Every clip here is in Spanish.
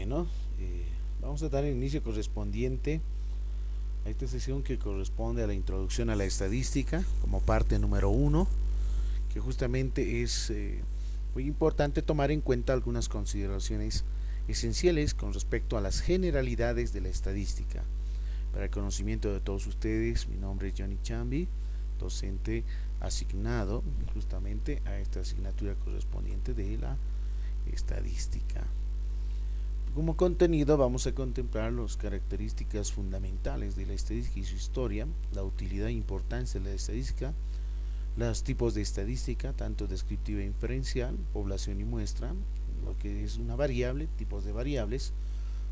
Bueno, vamos a dar el inicio correspondiente a esta sesión que corresponde a la introducción a la estadística como parte número uno, que justamente es muy importante tomar en cuenta algunas consideraciones esenciales con respecto a las generalidades de la estadística. Para el conocimiento de todos ustedes, mi nombre es Johnny Chambi, docente asignado justamente a esta asignatura correspondiente de la estadística. Como contenido vamos a contemplar las características fundamentales de la estadística y su historia, la utilidad e importancia de la estadística, los tipos de estadística, tanto descriptiva e inferencial, población y muestra, lo que es una variable, tipos de variables,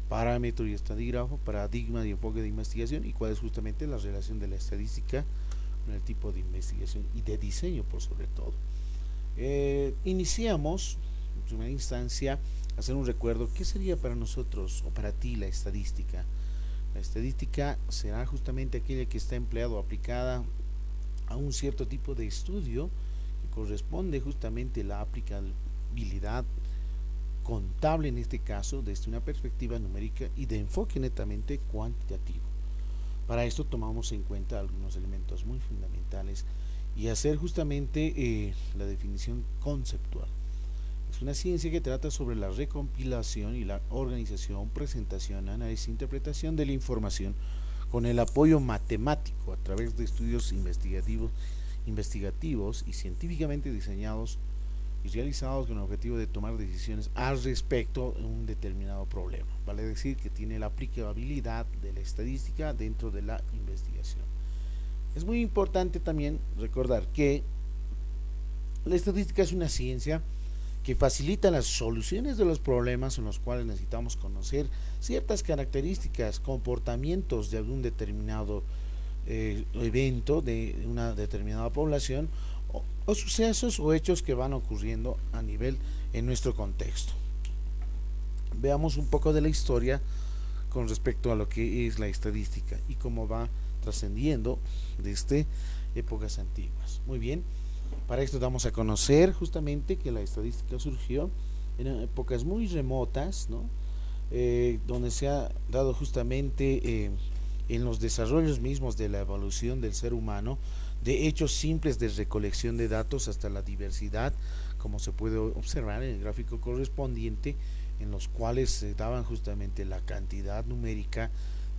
parámetro y estadígrafo, paradigma y enfoque de investigación y cuál es justamente la relación de la estadística con el tipo de investigación y de diseño por sobre todo. Iniciamos en primera instancia hacer un recuerdo. ¿Qué sería para nosotros o para ti la estadística? La estadística será justamente aquella que está empleada o aplicada a un cierto tipo de estudio que corresponde justamente a la aplicabilidad contable, en este caso desde una perspectiva numérica y de enfoque netamente cuantitativo. Para esto tomamos en cuenta algunos elementos muy fundamentales y hacer justamente la definición conceptual. Es una ciencia que trata sobre la recompilación y la organización, presentación, análisis e interpretación de la información con el apoyo matemático a través de estudios investigativos y científicamente diseñados y realizados con el objetivo de tomar decisiones al respecto de un determinado problema. Vale decir que tiene la aplicabilidad de la estadística dentro de la investigación. Es muy importante también recordar que la estadística es una ciencia que facilita las soluciones de los problemas en los cuales necesitamos conocer ciertas características, comportamientos de algún determinado evento de una determinada población o sucesos o hechos que van ocurriendo a nivel en nuestro contexto. Veamos un poco de la historia con respecto a lo que es la estadística y cómo va trascendiendo desde épocas antiguas. Muy bien, para esto damos a conocer justamente que la estadística surgió en épocas muy remotas, ¿no? Donde se ha dado justamente en los desarrollos mismos de la evolución del ser humano, de hechos simples de recolección de datos hasta la diversidad, como se puede observar en el gráfico correspondiente, en los cuales se daban justamente la cantidad numérica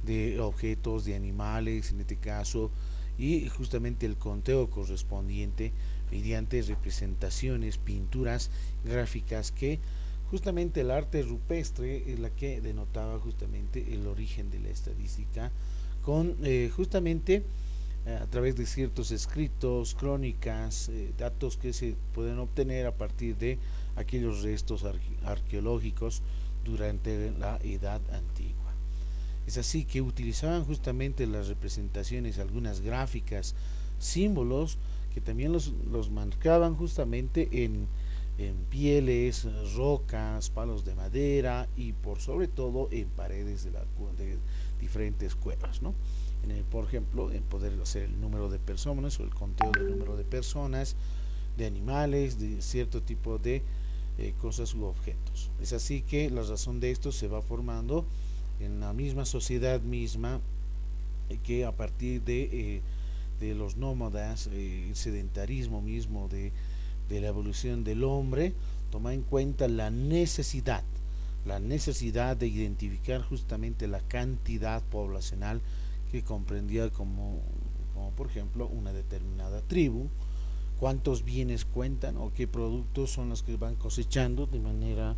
de objetos, de animales, en este caso, y justamente el conteo correspondiente mediante representaciones, pinturas, gráficas que justamente el arte rupestre es la que denotaba justamente el origen de la estadística con justamente a través de ciertos escritos, crónicas, datos que se pueden obtener a partir de aquellos restos arqueológicos durante la Edad Antigua. Es así que utilizaban justamente las representaciones, algunas gráficas, símbolos que también los marcaban justamente en pieles, rocas, palos de madera y por sobre todo en paredes de diferentes cuevas, ¿no? Por ejemplo, en poder hacer el número de personas o el conteo del número de personas, de animales, de cierto tipo de cosas u objetos. Es así que la razón de esto se va formando en la misma sociedad misma, que a partir de los nómadas, el sedentarismo mismo de la evolución del hombre, toma en cuenta la necesidad de identificar justamente la cantidad poblacional que comprendía como por ejemplo una determinada tribu, cuántos bienes cuentan o qué productos son los que van cosechando de manera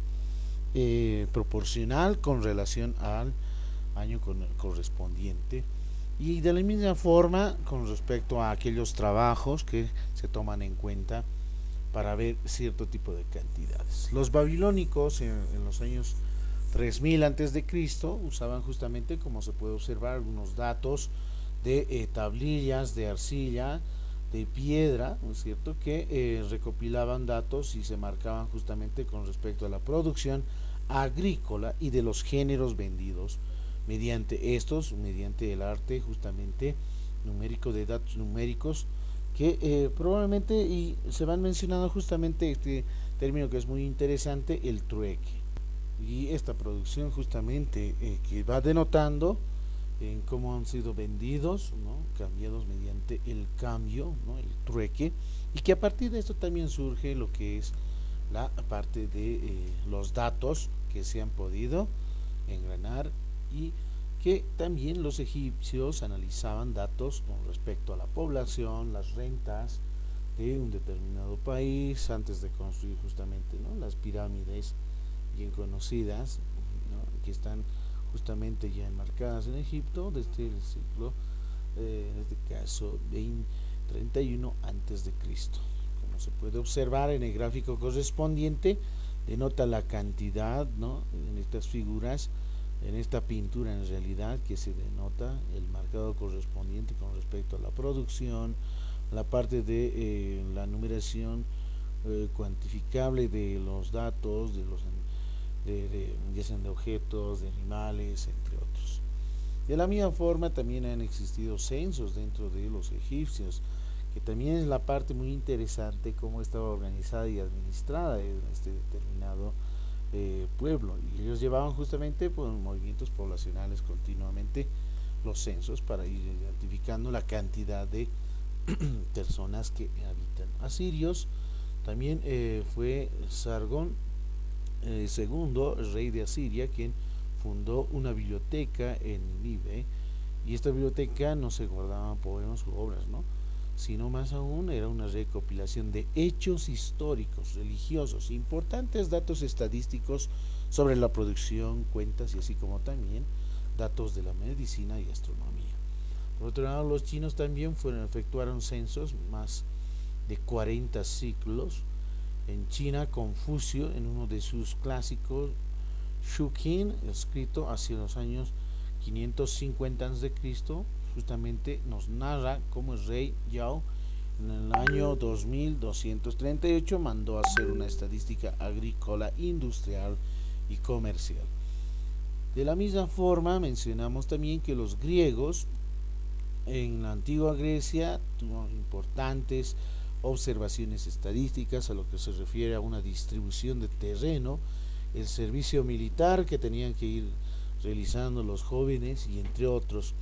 proporcional con relación al año correspondiente, y de la misma forma con respecto a aquellos trabajos que se toman en cuenta para ver cierto tipo de cantidades. Los babilónicos en los años 3000 antes de Cristo usaban justamente, como se puede observar, algunos datos de tablillas de arcilla, de piedra, ¿no es cierto?, que recopilaban datos y se marcaban justamente con respecto a la producción agrícola y de los géneros vendidos mediante el arte justamente numérico de datos numéricos que probablemente y se van mencionando justamente este término que es muy interesante, el trueque. Y esta producción justamente que va denotando en cómo han sido vendidos, ¿no? Cambiados mediante el cambio, ¿no? El trueque, y que a partir de esto también surge lo que es la parte de los datos que se han podido engranar, y que también los egipcios analizaban datos con respecto a la población, las rentas de un determinado país antes de construir justamente, ¿no? Las pirámides bien conocidas, ¿no? Que están justamente ya enmarcadas en Egipto desde el siglo, en este caso, 31 antes de Cristo. Como se puede observar en el gráfico correspondiente, denota la cantidad, ¿no? En estas figuras, en esta pintura en realidad, que se denota el marcado correspondiente con respecto a la producción, la parte de la numeración cuantificable de los datos, de los ya sean de objetos, de animales, entre otros. De la misma forma también han existido censos dentro de los egipcios, que también es la parte muy interesante cómo estaba organizada y administrada en este determinado pueblo. Y ellos llevaban justamente pues, movimientos poblacionales continuamente, los censos, para ir identificando la cantidad de personas que habitan. Asirios también fue Sargón II, el rey de Asiria, quien fundó una biblioteca en Nínive, y esta biblioteca no se guardaban poemas u obras, ¿no? Sino más aún era una recopilación de hechos históricos, religiosos, importantes datos estadísticos sobre la producción, cuentas y así como también datos de la medicina y astronomía. Por otro lado, los chinos también efectuaron censos, más de 40 ciclos. En China, Confucio, en uno de sus clásicos, Shuqin, escrito hacia los años 550 a.C., justamente nos narra cómo el rey Yao en el año 2238 mandó hacer una estadística agrícola, industrial y comercial. De la misma forma, mencionamos también que los griegos en la antigua Grecia tuvieron importantes observaciones estadísticas a lo que se refiere a una distribución de terreno, el servicio militar que tenían que ir realizando los jóvenes, y entre otros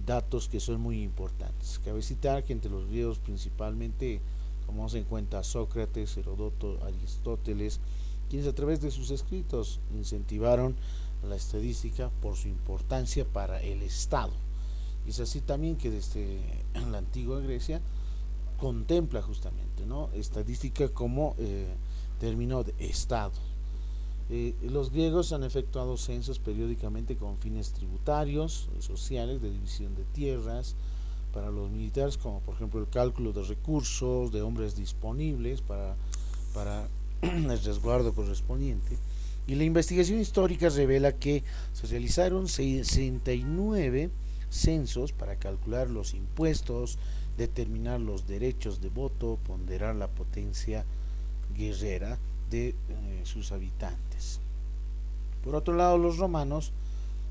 datos que son muy importantes. Cabe citar que entre los griegos principalmente tomamos en cuenta a Sócrates, Heródoto, Aristóteles, quienes a través de sus escritos incentivaron la estadística por su importancia para el Estado. Y es así también que desde la antigua Grecia contempla justamente, ¿no? Estadística como término de Estado. Los griegos han efectuado censos periódicamente con fines tributarios, sociales, de división de tierras, para los militares, como por ejemplo el cálculo de recursos, de hombres disponibles para el resguardo correspondiente. Y la investigación histórica revela que se realizaron 69 censos para calcular los impuestos, determinar los derechos de voto, ponderar la potencia guerrera de sus habitantes. Por otro lado, los romanos,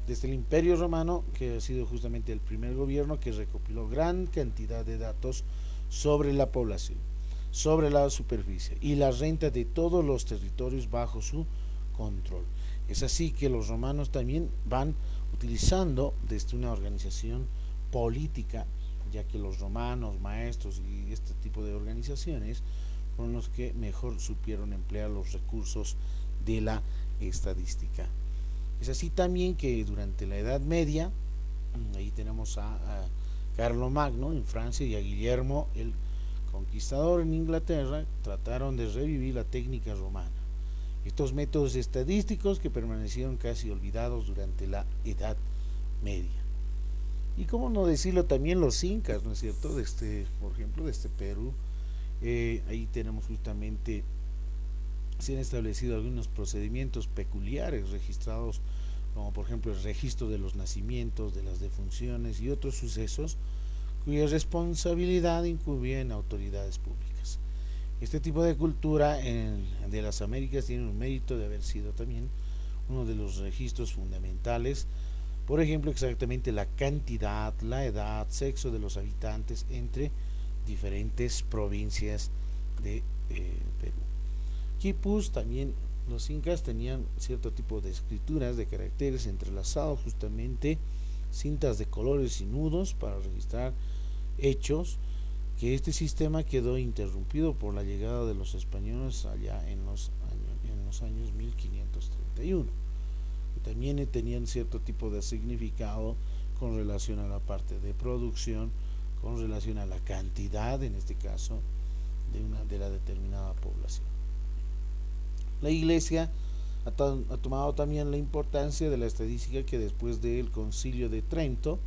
desde el Imperio Romano, que ha sido justamente el primer gobierno que recopiló gran cantidad de datos sobre la población, sobre la superficie y la renta de todos los territorios bajo su control. Es así que los romanos también van utilizando desde una organización política, ya que los romanos, maestros y este tipo de organizaciones fueron los que mejor supieron emplear los recursos de la estadística. Es así también que durante la Edad Media, ahí tenemos a Carlomagno en Francia y a Guillermo el Conquistador en Inglaterra, trataron de revivir la técnica romana. Estos métodos estadísticos que permanecieron casi olvidados durante la Edad Media. Y cómo no decirlo también los incas, ¿no es cierto? Por ejemplo, desde Perú, ahí tenemos justamente, se han establecido algunos procedimientos peculiares registrados, como por ejemplo el registro de los nacimientos, de las defunciones y otros sucesos cuya responsabilidad incumbía en autoridades públicas. Este tipo de cultura de las Américas tiene un mérito de haber sido también uno de los registros fundamentales, por ejemplo, exactamente la cantidad, la edad, sexo de los habitantes entre diferentes provincias de Perú. Quipus también los incas tenían cierto tipo de escrituras de caracteres entrelazados, justamente cintas de colores y nudos para registrar hechos, que este sistema quedó interrumpido por la llegada de los españoles allá en los años 1531. Y también tenían cierto tipo de significado con relación a la parte de producción, con relación a la cantidad, en este caso, de la determinada población. La Iglesia ha tomado también la importancia de la estadística, que después del Concilio de Trento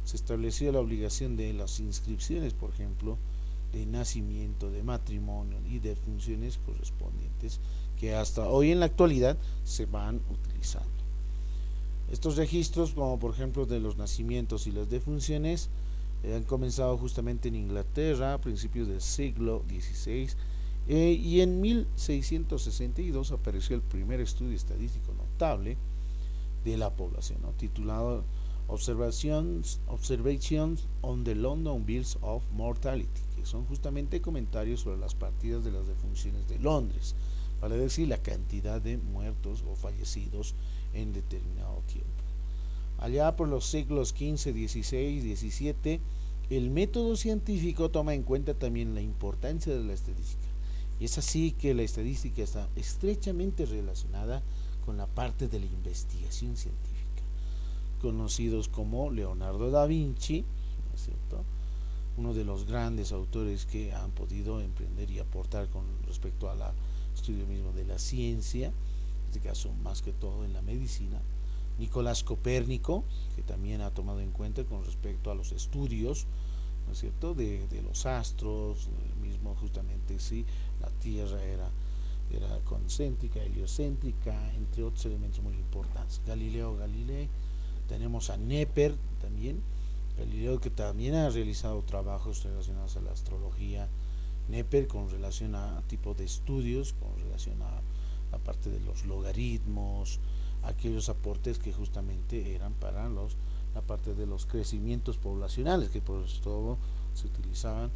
se estableció la obligación de las inscripciones, por ejemplo, de nacimiento, de matrimonio y de funciones correspondientes, que hasta hoy en la actualidad se van utilizando. Estos registros, como por ejemplo de los nacimientos y las defunciones, han comenzado justamente en Inglaterra a principios del siglo XVI, y en 1662 apareció el primer estudio estadístico notable de la población, ¿no?, titulado Observations on the London Bills of Mortality, que son justamente comentarios sobre las partidas de las defunciones de Londres, vale decir, la cantidad de muertos o fallecidos en determinado tiempo. Allá por los siglos XV, XVI, XVII, el método científico toma en cuenta también la importancia de la estadística. Y es así que la estadística está estrechamente relacionada con la parte de la investigación científica. Conocidos como Leonardo da Vinci, ¿no es cierto?, uno de los grandes autores que han podido emprender y aportar con respecto al estudio mismo de la ciencia, en este caso más que todo en la medicina. Nicolás Copérnico, que también ha tomado en cuenta con respecto a los estudios, ¿no es cierto?, de los astros, mismo justamente si la Tierra era concéntrica, heliocéntrica, entre otros elementos muy importantes. Galileo Galilei, tenemos a Neper también, Galileo, que también ha realizado trabajos relacionados a la astrología, Neper con relación a tipo de estudios, con relación a la parte de los logaritmos, aquellos aportes que justamente eran para la parte de los crecimientos poblacionales, que por todo se utilizaban.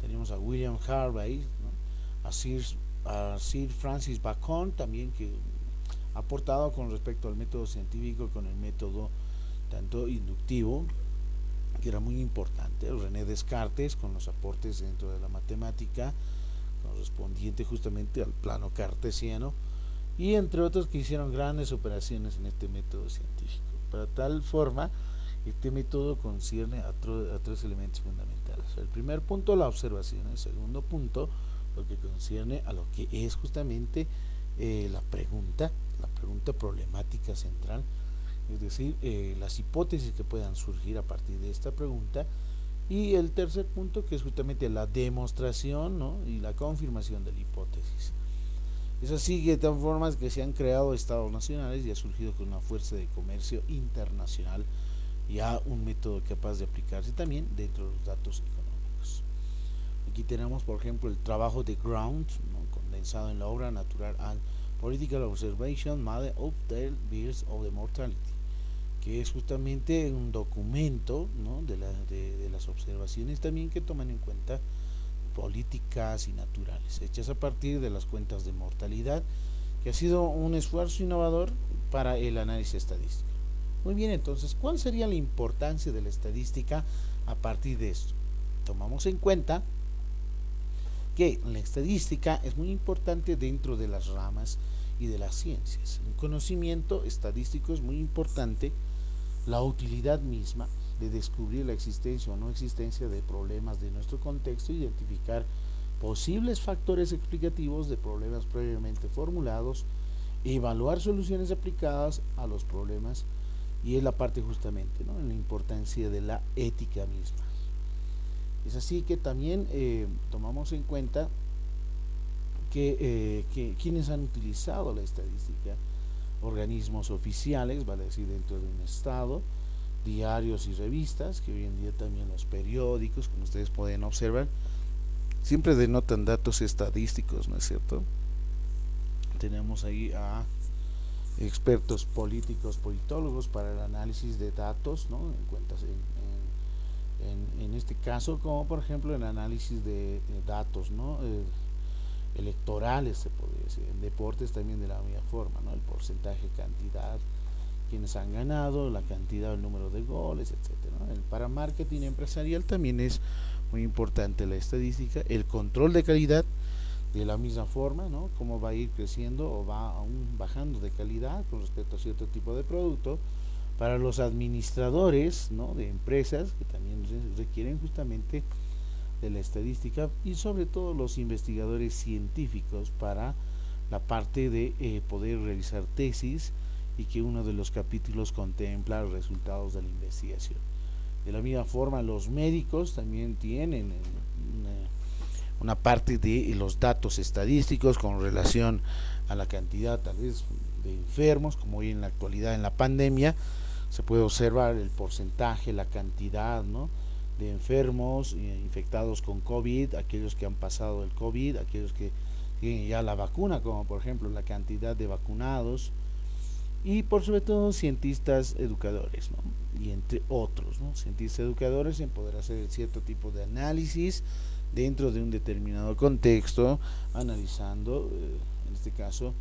Tenemos a William Harvey, ¿no?, a Sir Francis Bacon también, que ha aportado con respecto al método científico, con el método tanto inductivo, que era muy importante. René Descartes con los aportes dentro de la matemática correspondiente justamente al plano cartesiano, y entre otros que hicieron grandes operaciones en este método científico. Para tal forma, este método concierne a tres elementos fundamentales. El primer punto, la observación. El segundo punto, lo que concierne a lo que es justamente la pregunta problemática central, es decir, las hipótesis que puedan surgir a partir de esta pregunta. Y el tercer punto, que es justamente la demostración, ¿no?, y la confirmación de la hipótesis. Es así que de tal forma que se han creado estados nacionales y ha surgido con una fuerza de comercio internacional, ya un método capaz de aplicarse también dentro de los datos económicos. Aquí tenemos, por ejemplo, el trabajo de Ground, ¿no?, condensado en la obra Natural and Political Observation Made of the Bills of the Mortality, que es justamente un documento, ¿no?, de las observaciones también que toman en cuenta políticas y naturales, hechas a partir de las cuentas de mortalidad, que ha sido un esfuerzo innovador para el análisis estadístico. Muy bien, entonces, ¿cuál sería la importancia de la estadística a partir de esto? Tomamos en cuenta que la estadística es muy importante dentro de las ramas y de las ciencias. Un conocimiento estadístico es muy importante, la utilidad misma de descubrir la existencia o no existencia de problemas de nuestro contexto, identificar posibles factores explicativos de problemas previamente formulados, evaluar soluciones aplicadas a los problemas, y es la parte justamente, ¿no?, en la importancia de la ética misma. Es así que también tomamos en cuenta que quienes han utilizado la estadística, organismos oficiales, vale decir, dentro de un estado, diarios y revistas, que hoy en día también los periódicos, como ustedes pueden observar, siempre denotan datos estadísticos, ¿no es cierto? Tenemos ahí a expertos políticos, politólogos para el análisis de datos, ¿no?, en este caso, como por ejemplo el análisis de datos, ¿no?, electorales, se podría pues en deportes también de la misma forma, ¿no? El porcentaje, cantidad, quienes han ganado, la cantidad, el número de goles, etcétera, ¿no? Para marketing empresarial también es muy importante la estadística, el control de calidad de la misma forma, ¿no? Cómo va a ir creciendo o va aún bajando de calidad con respecto a cierto tipo de producto. Para los administradores, ¿no? De empresas que también requieren justamente de la estadística, y sobre todo los investigadores científicos para la parte de poder realizar tesis y que uno de los capítulos contempla los resultados de la investigación. De la misma forma, los médicos también tienen una parte de los datos estadísticos con relación a la cantidad tal vez de enfermos, como hoy en la actualidad en la pandemia se puede observar el porcentaje, la cantidad, ¿no? De enfermos infectados con COVID, aquellos que han pasado el COVID, aquellos que tienen ya la vacuna, como por ejemplo la cantidad de vacunados, y por sobre todo cientistas educadores, ¿no? Y entre otros, ¿no? Cientistas educadores en poder hacer cierto tipo de análisis dentro de un determinado contexto, analizando en este caso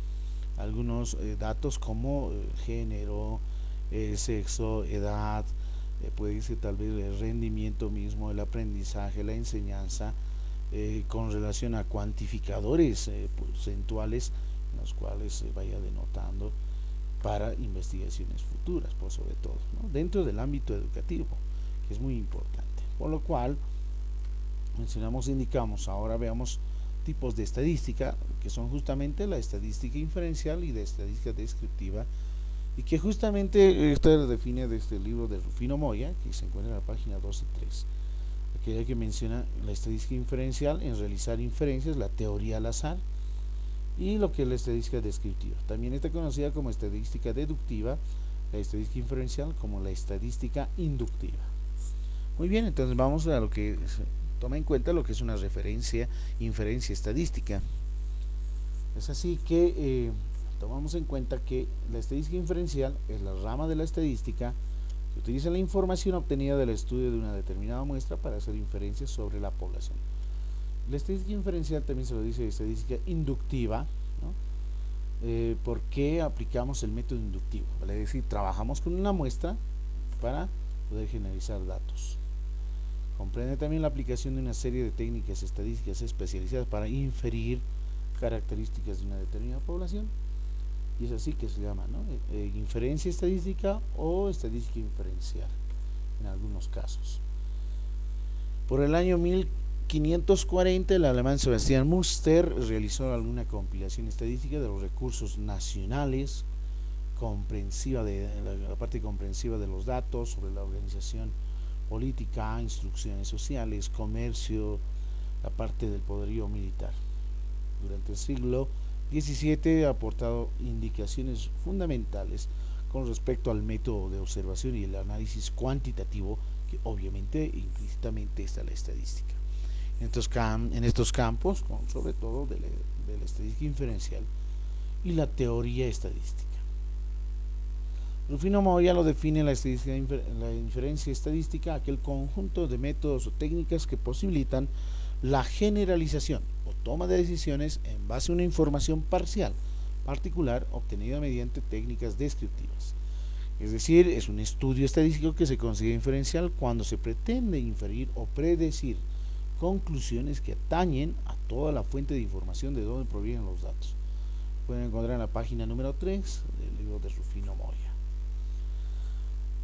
algunos datos como género, sexo, edad, puede ser tal vez el rendimiento mismo, el aprendizaje, la enseñanza, con relación a cuantificadores porcentuales en los cuales se vaya denotando para investigaciones futuras, por sobre todo, ¿no? Dentro del ámbito educativo, que es muy importante. Por lo cual, mencionamos, indicamos, ahora veamos tipos de estadística, que son justamente la estadística inferencial y la estadística descriptiva, y que justamente esto define desde el libro de Rufino Moya, que se encuentra en la página 2 y 3. Aquella que menciona la estadística inferencial en realizar inferencias, la teoría al azar, y lo que es la estadística descriptiva. También está conocida como estadística deductiva, la estadística inferencial como la estadística inductiva. Muy bien, entonces vamos a lo que toma en cuenta lo que es una referencia, inferencia estadística. Es así que tomamos en cuenta que la estadística inferencial es la rama de la estadística que utiliza la información obtenida del estudio de una determinada muestra para hacer inferencias sobre la población. La estadística inferencial también se lo dice estadística inductiva, ¿no? ¿Por qué aplicamos el método inductivo? Vale, es decir, trabajamos con una muestra para poder generalizar datos. Comprende también la aplicación de una serie de técnicas estadísticas especializadas para inferir características de una determinada población, y es así que se llama, ¿no? Inferencia estadística o estadística inferencial en algunos casos. Por el año 1540 el alemán Sebastian Muster realizó alguna compilación estadística de los recursos nacionales, comprensiva de la parte comprensiva de los datos sobre la organización política, instrucciones sociales, comercio, la parte del poderío militar. Durante el siglo XVII ha aportado indicaciones fundamentales con respecto al método de observación y el análisis cuantitativo, que obviamente implícitamente está la estadística. En estos campos, sobre todo de la estadística inferencial y la teoría estadística. Rufino Moya lo define la inferencia estadística, aquel conjunto de métodos o técnicas que posibilitan la generalización o toma de decisiones en base a una información parcial, particular, obtenida mediante técnicas descriptivas. Es decir, es un estudio estadístico que se considera inferencial cuando se pretende inferir o predecir conclusiones que atañen a toda la fuente de información de donde provienen los datos. Pueden encontrar en la página número 3 del libro de Rufino Moya.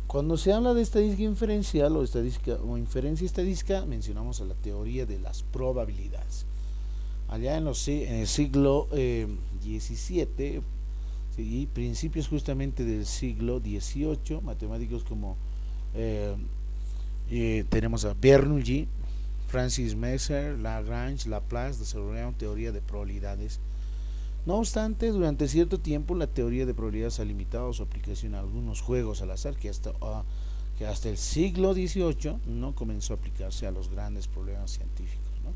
Cuando se habla de estadística inferencial o inferencia estadística, mencionamos a la teoría de las probabilidades. Allá en el siglo XVII y principios justamente del siglo XVIII, matemáticos como tenemos a Bernoulli, Francis Messer, Lagrange, Laplace desarrollaron teoría de probabilidades. No obstante, durante cierto tiempo la teoría de probabilidades ha limitado su aplicación a algunos juegos al azar que hasta el siglo XVIII no comenzó a aplicarse a los grandes problemas científicos, ¿no?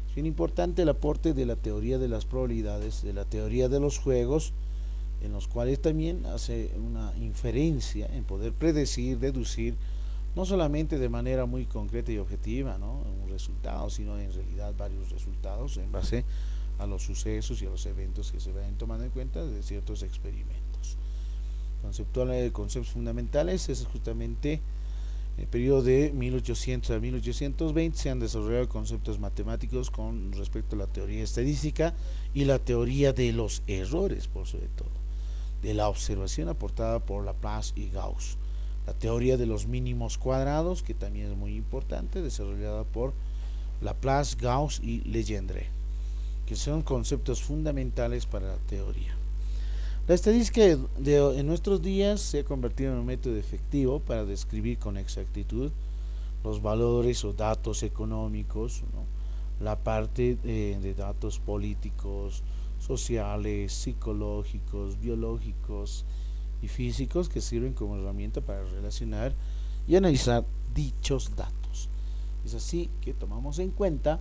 Es bien importante el aporte de la teoría de las probabilidades, de la teoría de los juegos, en los cuales también hace una inferencia en poder predecir, deducir, no solamente de manera muy concreta y objetiva, ¿no?, un resultado, sino en realidad varios resultados en base a los sucesos y a los eventos que se vayan tomando en cuenta de ciertos experimentos. Conceptos fundamentales es justamente en el periodo de 1800 a 1820 se han desarrollado conceptos matemáticos con respecto a la teoría estadística y la teoría de los errores, por sobre todo, de la observación aportada por Laplace y Gauss. La teoría de los mínimos cuadrados, que también es muy importante, desarrollada por Laplace, Gauss y Legendre, que son conceptos fundamentales para la teoría. La estadística en nuestros días se ha convertido en un método efectivo para describir con exactitud los valores o datos económicos, ¿no? La parte de datos políticos, sociales, psicológicos, biológicos y físicos que sirven como herramienta para relacionar y analizar dichos datos. Es así que tomamos en cuenta,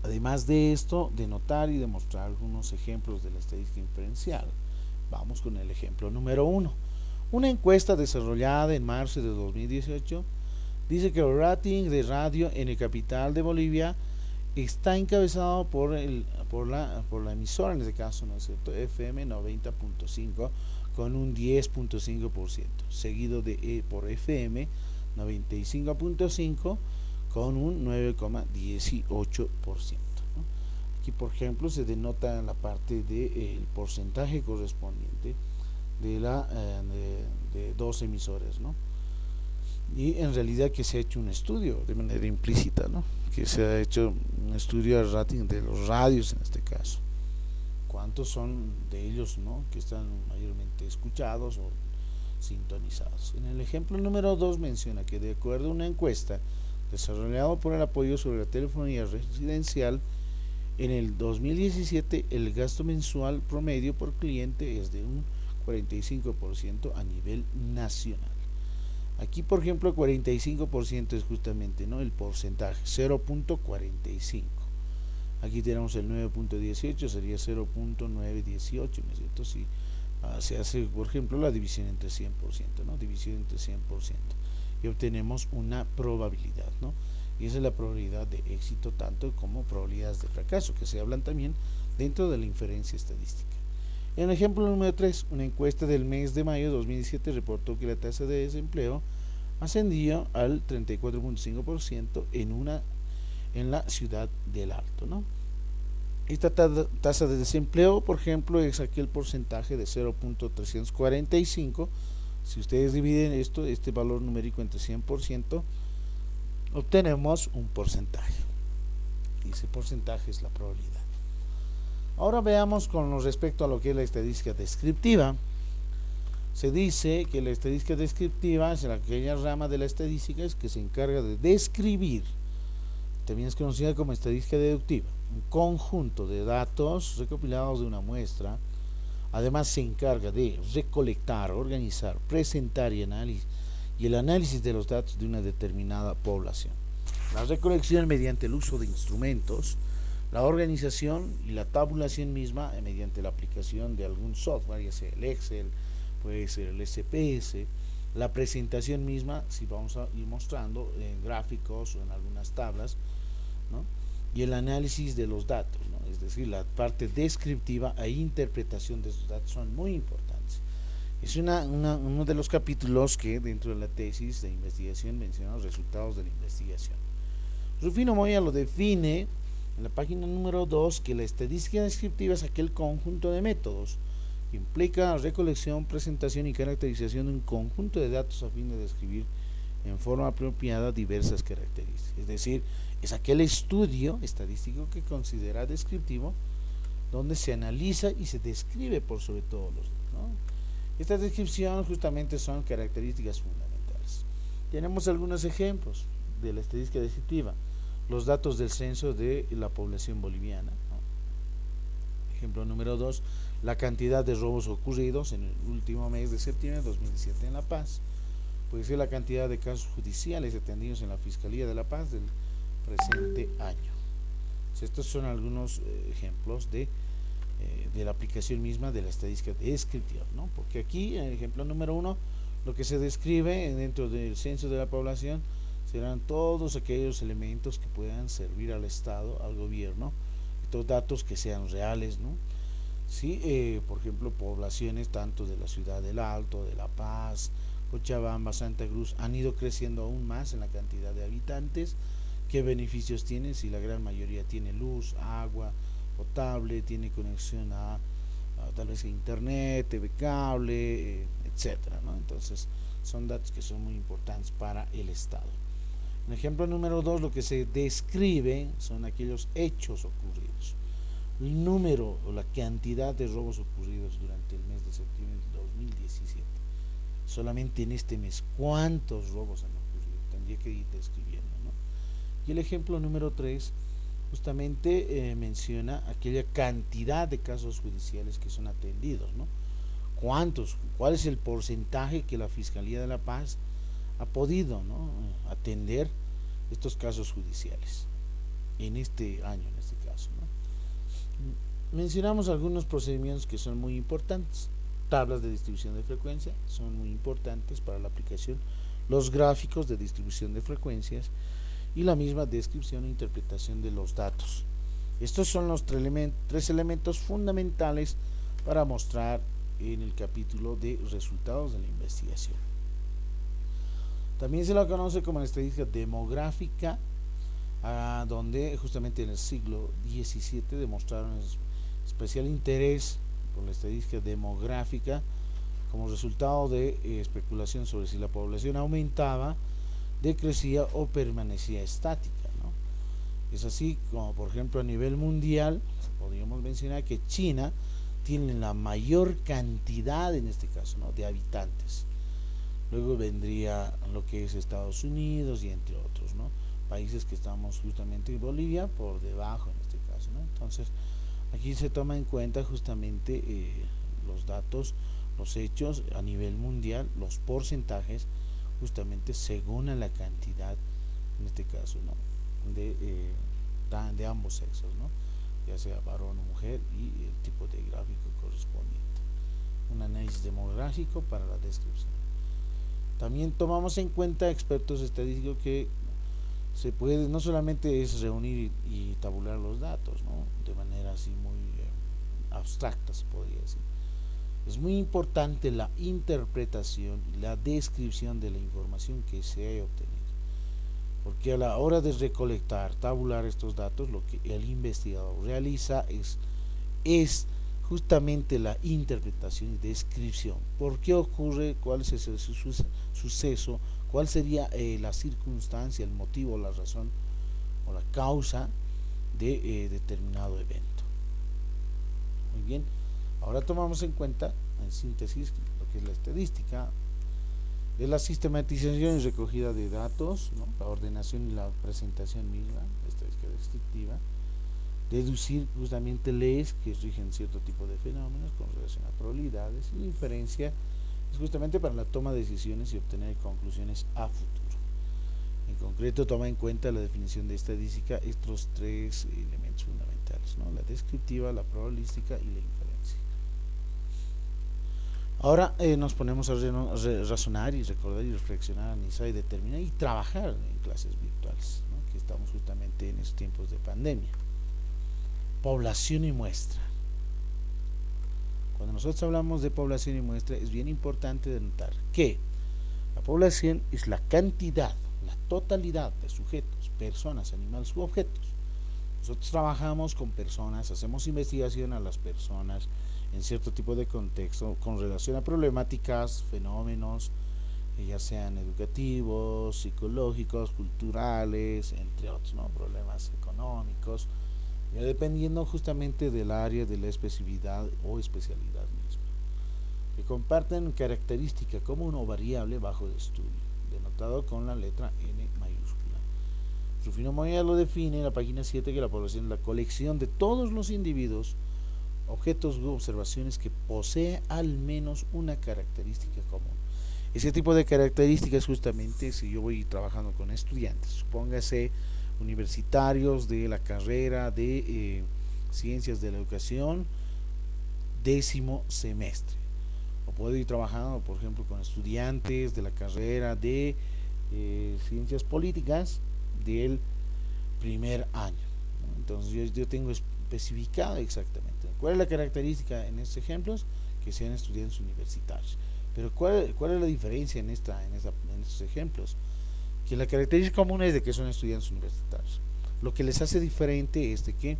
además de esto, de notar y demostrar algunos ejemplos de la estadística inferencial. Vamos con el ejemplo número 1. Una encuesta desarrollada en marzo de 2018 dice que el rating de radio en el capital de Bolivia está encabezado por la emisora, en este caso, ¿no es cierto?, FM 90.5 con un 10.5%, seguido por FM 95.5 con un 9,18%. Aquí, por ejemplo, se denota la parte del porcentaje correspondiente de dos emisoras, ¿no? Y en realidad que se ha hecho un estudio de manera implícita, ¿no? Que se ha hecho un estudio al rating de los radios en este caso. ¿Cuántos son de ellos, ¿no?, que están mayormente escuchados o sintonizados? En el ejemplo número 2 menciona que de acuerdo a una encuesta desarrollada por el apoyo sobre la telefonía residencial, en el 2017 el gasto mensual promedio por cliente es de un 45% a nivel nacional. Aquí, por ejemplo, 45% es justamente, ¿no?, el porcentaje, 0.45. Aquí tenemos el 9.18, sería 0.918, ¿no es cierto? Si se hace, por ejemplo, la división entre 100%, ¿no? División entre 100%. Y obtenemos una probabilidad, ¿no? Y esa es la probabilidad de éxito tanto como probabilidades de fracaso, que se hablan también dentro de la inferencia estadística. En el ejemplo número 3, una encuesta del mes de mayo de 2017 reportó que la tasa de desempleo ascendió al 34.5% en la ciudad del Alto, ¿no? Esta tasa de desempleo, por ejemplo, es aquel porcentaje de 0.345. Si ustedes dividen este valor numérico entre 100%, obtenemos un porcentaje. Y ese porcentaje es la probabilidad. Ahora veamos con respecto a lo que es la estadística descriptiva. Se dice que la estadística descriptiva es aquella rama de la estadística que se encarga de describir, también es conocida como estadística deductiva, un conjunto de datos recopilados de una muestra. Además se encarga de recolectar, organizar, presentar y el análisis de los datos de una determinada población. La recolección mediante el uso de instrumentos, la organización y la tabulación misma mediante la aplicación de algún software, ya sea el Excel, puede ser el SPS, la presentación misma, si vamos a ir mostrando en gráficos o en algunas tablas, ¿no?, y el análisis de los datos, ¿no?, es decir, la parte descriptiva e interpretación de esos datos son muy importantes. Es uno de los capítulos que dentro de la tesis de investigación menciona los resultados de la investigación. Rufino Moya lo define en la página número 2, que la estadística descriptiva es aquel conjunto de métodos que implica la recolección, presentación y caracterización de un conjunto de datos a fin de describir en forma apropiada diversas características. Es decir, es aquel estudio estadístico que considera descriptivo, donde se analiza y se describe por sobre todo los datos, ¿no? Estas descripciones justamente son características fundamentales. Tenemos algunos ejemplos de la estadística descriptiva. Los datos del censo de la población boliviana, ¿no? Ejemplo número 2, la cantidad de robos ocurridos en el último mes de septiembre de 2017 en La Paz. Puede ser la cantidad de casos judiciales atendidos en la Fiscalía de La Paz del presente año. Estos son algunos ejemplos de la aplicación misma de la estadística descriptiva, ¿no? Porque aquí, en el ejemplo número 1, lo que se describe dentro del censo de la población serán todos aquellos elementos que puedan servir al Estado, al gobierno, estos datos que sean reales, ¿no? Sí, por ejemplo, poblaciones tanto de la ciudad del Alto, de La Paz, Cochabamba, Santa Cruz han ido creciendo aún más en la cantidad de habitantes. ¿Qué beneficios tienen? Si la gran mayoría tiene luz, agua potable, tiene conexión a tal vez a internet, TV cable, etcétera, ¿no? Entonces, son datos que son muy importantes para el Estado. En ejemplo número 2, lo que se describe son aquellos hechos ocurridos. El número o la cantidad de robos ocurridos durante el mes de septiembre de 2017. Solamente en este mes, ¿cuántos robos han ocurrido? Tendría que ir describiendo, ¿no? Y el ejemplo número 3 justamente menciona aquella cantidad de casos judiciales que son atendidos, ¿no? ¿Cuántos? ¿Cuál es el porcentaje que la Fiscalía de La Paz ha podido, ¿no?, atender estos casos judiciales en este año, en este caso, ¿no? Mencionamos algunos procedimientos que son muy importantes. Tablas de distribución de frecuencia son muy importantes para la aplicación, los gráficos de distribución de frecuencias y la misma descripción e interpretación de los datos. Estos son los tres elementos fundamentales para mostrar en el capítulo de resultados de la investigación. También se la conoce como la estadística demográfica, donde justamente en el siglo XVII demostraron especial interés por la estadística demográfica como resultado de especulación sobre si la población aumentaba, decrecía o permanecía estática, ¿no? Es así como, por ejemplo, a nivel mundial podríamos mencionar que China tiene la mayor cantidad, en este caso, ¿no?, de habitantes. Luego vendría lo que es Estados Unidos y entre otros, ¿no?, países que estamos justamente en Bolivia por debajo en este caso, ¿no? Entonces aquí se toma en cuenta justamente los datos, los hechos a nivel mundial, los porcentajes justamente según a la cantidad, en este caso, ¿no?, de ambos sexos, ¿no?, ya sea varón o mujer, y el tipo de gráfico correspondiente. Un análisis demográfico para la descripción. También tomamos en cuenta expertos estadísticos que se puede, no solamente es reunir y tabular los datos, ¿no?, de manera así muy abstracta, se podría decir. Es muy importante la interpretación y la descripción de la información que se haya obtenido, porque a la hora de recolectar, tabular estos datos, lo que el investigador realiza es justamente la interpretación y descripción. ¿Por qué ocurre? ¿Cuál es ese suceso? ¿Cuál sería la circunstancia, el motivo, la razón o la causa de determinado evento? Muy bien, ahora tomamos en cuenta, en síntesis, lo que es la estadística, de la sistematización y recogida de datos, ¿no?, la ordenación y la presentación misma, la estadística descriptiva, deducir justamente leyes que rigen cierto tipo de fenómenos con relación a probabilidades, y la inferencia es justamente para la toma de decisiones y obtener conclusiones a futuro. En concreto, toma en cuenta la definición de estadística estos tres elementos fundamentales, ¿no?, la descriptiva, la probabilística y la inferencia. Ahora nos ponemos a razonar y recordar y reflexionar, analizar y determinar y trabajar en clases virtuales, ¿no?, que estamos justamente en estos tiempos de pandemia. Población y muestra. Cuando nosotros hablamos de población y muestra, es bien importante denotar que la población es la cantidad, la totalidad de sujetos, personas, animales u objetos. Nosotros trabajamos con personas, hacemos investigación a las personas en cierto tipo de contexto con relación a problemáticas, fenómenos, ya sean educativos, psicológicos, culturales, entre otros, ¿no?, problemas económicos, ya dependiendo justamente del área, de la especificidad o especialidad misma, que comparten característica común o variable bajo de estudio, denotado con la letra N mayúscula. Rufino Moya lo define en la página 7, que la población es la colección de todos los individuos, objetos u observaciones que posee al menos una característica común. Ese tipo de características justamente, si yo voy trabajando con estudiantes, supóngase universitarios de la carrera de Ciencias de la Educación, 10º semestre, o puedo ir trabajando, por ejemplo, con estudiantes de la carrera de Ciencias Políticas del primer año, ¿no? Entonces yo tengo especificado exactamente. ¿Cuál es la característica en estos ejemplos? Que sean estudiantes universitarios. Pero ¿cuál es la diferencia en estos ejemplos? Que la característica común es de que son estudiantes universitarios. Lo que les hace diferente es de que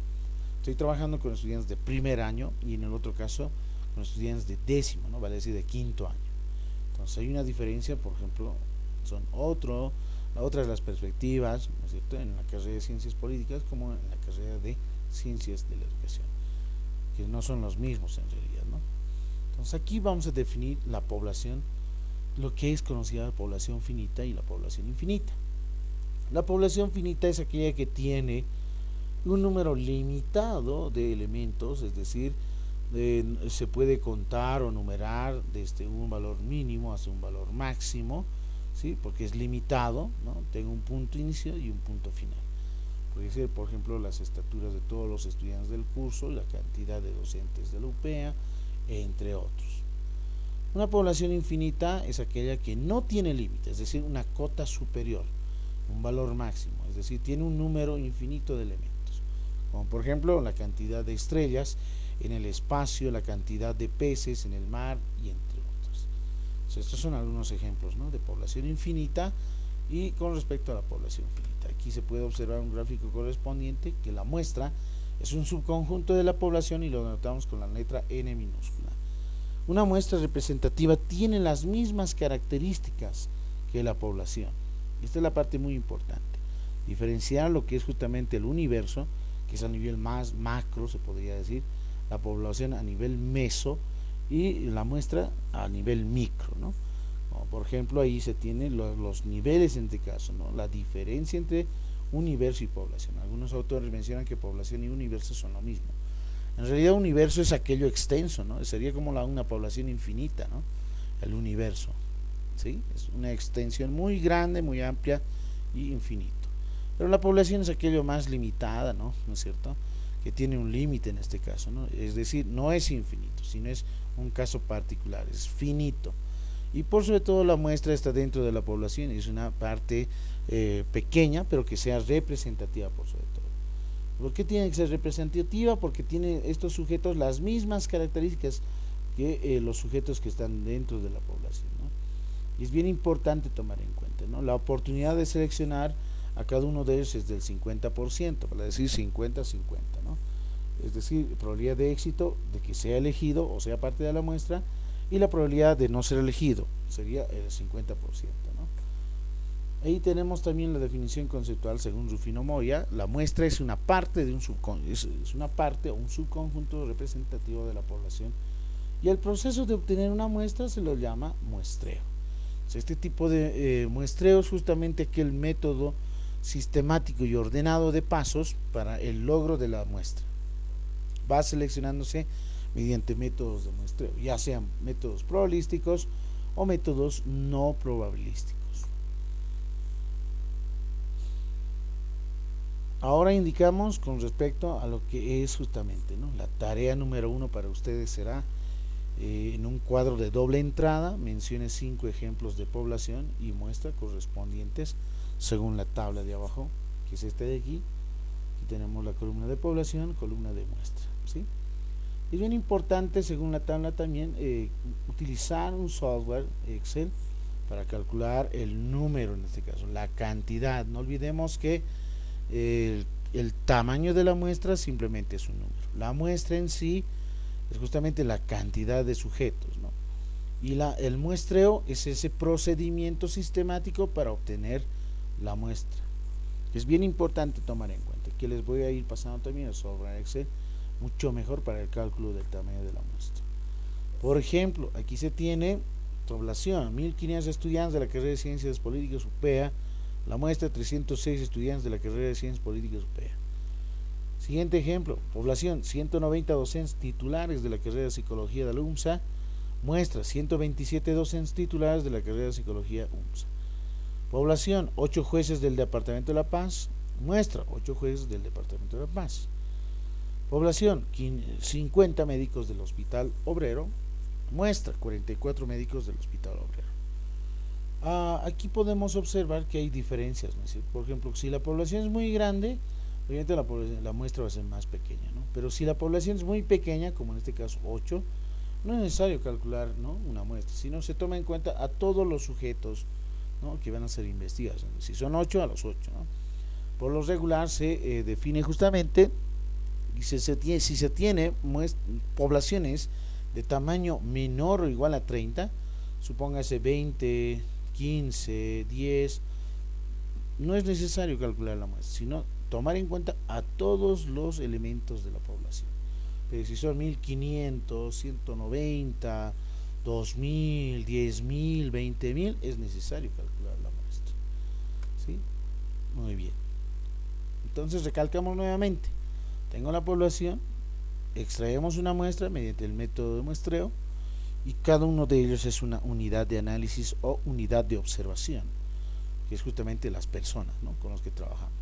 estoy trabajando con estudiantes de primer año y en el otro caso con estudiantes de décimo, ¿no? Vale decir de quinto año. Entonces hay una diferencia, por ejemplo, son otras las perspectivas, ¿no es cierto?, en la carrera de ciencias políticas como en la carrera de ciencias de la educación, que no son los mismos en realidad, ¿no? Entonces aquí vamos a definir la población, lo que es conocida la población finita y la población infinita. La población finita es aquella que tiene un número limitado de elementos, es decir, se puede contar o numerar desde un valor mínimo hasta un valor máximo, ¿sí? Porque es limitado, ¿no? Tengo un punto inicio y un punto final. Puede ser, por ejemplo, las estaturas de todos los estudiantes del curso, la cantidad de docentes de la UPEA, entre otros. Una población infinita es aquella que no tiene límite, es decir, una cota superior, un valor máximo, es decir, tiene un número infinito de elementos, como por ejemplo la cantidad de estrellas en el espacio, la cantidad de peces en el mar y entre otros. Entonces, estos son algunos ejemplos, ¿no?, de población infinita. Y con respecto a la población finita, aquí se puede observar un gráfico correspondiente que la muestra es un subconjunto de la población y lo denotamos con la letra N minúscula. Una muestra representativa tiene las mismas características que la población. Esta es la parte muy importante. Diferenciar lo que es justamente el universo, que es a nivel más macro, se podría decir, la población a nivel meso y la muestra a nivel micro, ¿no? Como por ejemplo, ahí se tienen los niveles en este caso, ¿no? La diferencia entre universo y población. Algunos autores mencionan que población y universo son lo mismo. En realidad, universo es aquello extenso, ¿no? Sería como una población infinita, ¿no? El universo, ¿sí? Es una extensión muy grande, muy amplia y infinito. Pero la población es aquello más limitada, ¿no? ¿No es cierto?, que tiene un límite en este caso, ¿no? Es decir, no es infinito, sino es un caso particular, es finito. Y por sobre todo la muestra está dentro de la población, es una parte pequeña, pero que sea representativa por sobre todo. ¿Por qué tiene que ser representativa? Porque tiene estos sujetos las mismas características que los sujetos que están dentro de la población, ¿no? Y es bien importante tomar en cuenta, ¿no? La oportunidad de seleccionar a cada uno de ellos es del 50%, para decir 50-50, ¿no? Es decir, probabilidad de éxito de que sea elegido o sea parte de la muestra, y la probabilidad de no ser elegido sería el 50%, ¿no? Ahí tenemos también la definición conceptual según Rufino Moya. La muestra es una parte de es una parte o un subconjunto representativo de la población, y el proceso de obtener una muestra se lo llama muestreo. Este tipo de muestreo es justamente aquel método sistemático y ordenado de pasos para el logro de la muestra. Va seleccionándose mediante métodos de muestreo, ya sean métodos probabilísticos o métodos no probabilísticos. Ahora indicamos con respecto a lo que es justamente, ¿no?, la tarea número 1 para ustedes será en un cuadro de doble entrada, mencione 5 ejemplos de población y muestra correspondientes según la tabla de abajo, que es este de aquí. Aquí tenemos la columna de población, columna de muestra, ¿sí? Es bien importante, según la tabla también, utilizar un software Excel para calcular el número, en este caso, la cantidad. No olvidemos que el tamaño de la muestra simplemente es un número. La muestra en sí es justamente la cantidad de sujetos, ¿no? Y el muestreo es ese procedimiento sistemático para obtener la muestra. Es bien importante tomar en cuenta, que les voy a ir pasando también el software Excel, mucho mejor para el cálculo del tamaño de la muestra. Por ejemplo, aquí se tiene población, 1500 estudiantes de la carrera de Ciencias Políticas UPEA, la muestra 306 estudiantes de la carrera de Ciencias Políticas UPEA. Siguiente ejemplo, población 190 docentes titulares de la carrera de Psicología de la UMSA, muestra 127 docentes titulares de la carrera de Psicología UMSA. Población 8 jueces del Departamento de La Paz, muestra 8 jueces del Departamento de La Paz. Población 50 médicos del Hospital Obrero, muestra 44 médicos del Hospital Obrero. Aquí podemos observar que hay diferencias, ¿no? Por ejemplo, si la población es muy grande, obviamente la muestra va a ser más pequeña, ¿no? Pero si la población es muy pequeña, como en este caso 8, no es necesario calcular, ¿no?, una muestra, sino se toma en cuenta a todos los sujetos, ¿no?, que van a ser investigados. Si son 8, a los 8, ¿no? Por lo regular se define justamente, y si se tiene poblaciones de tamaño menor o igual a 30, supóngase 20, 15, 10, no es necesario calcular la muestra, sino tomar en cuenta a todos los elementos de la población. Pero si son 1500, 190, 2000, 10.000, 20.000, es necesario calcular la muestra. ¿Sí? Muy bien. Entonces recalcamos nuevamente. Tengo la población, extraemos una muestra mediante el método de muestreo y cada uno de ellos es una unidad de análisis o unidad de observación, que es justamente las personas, ¿no?, con las que trabajamos.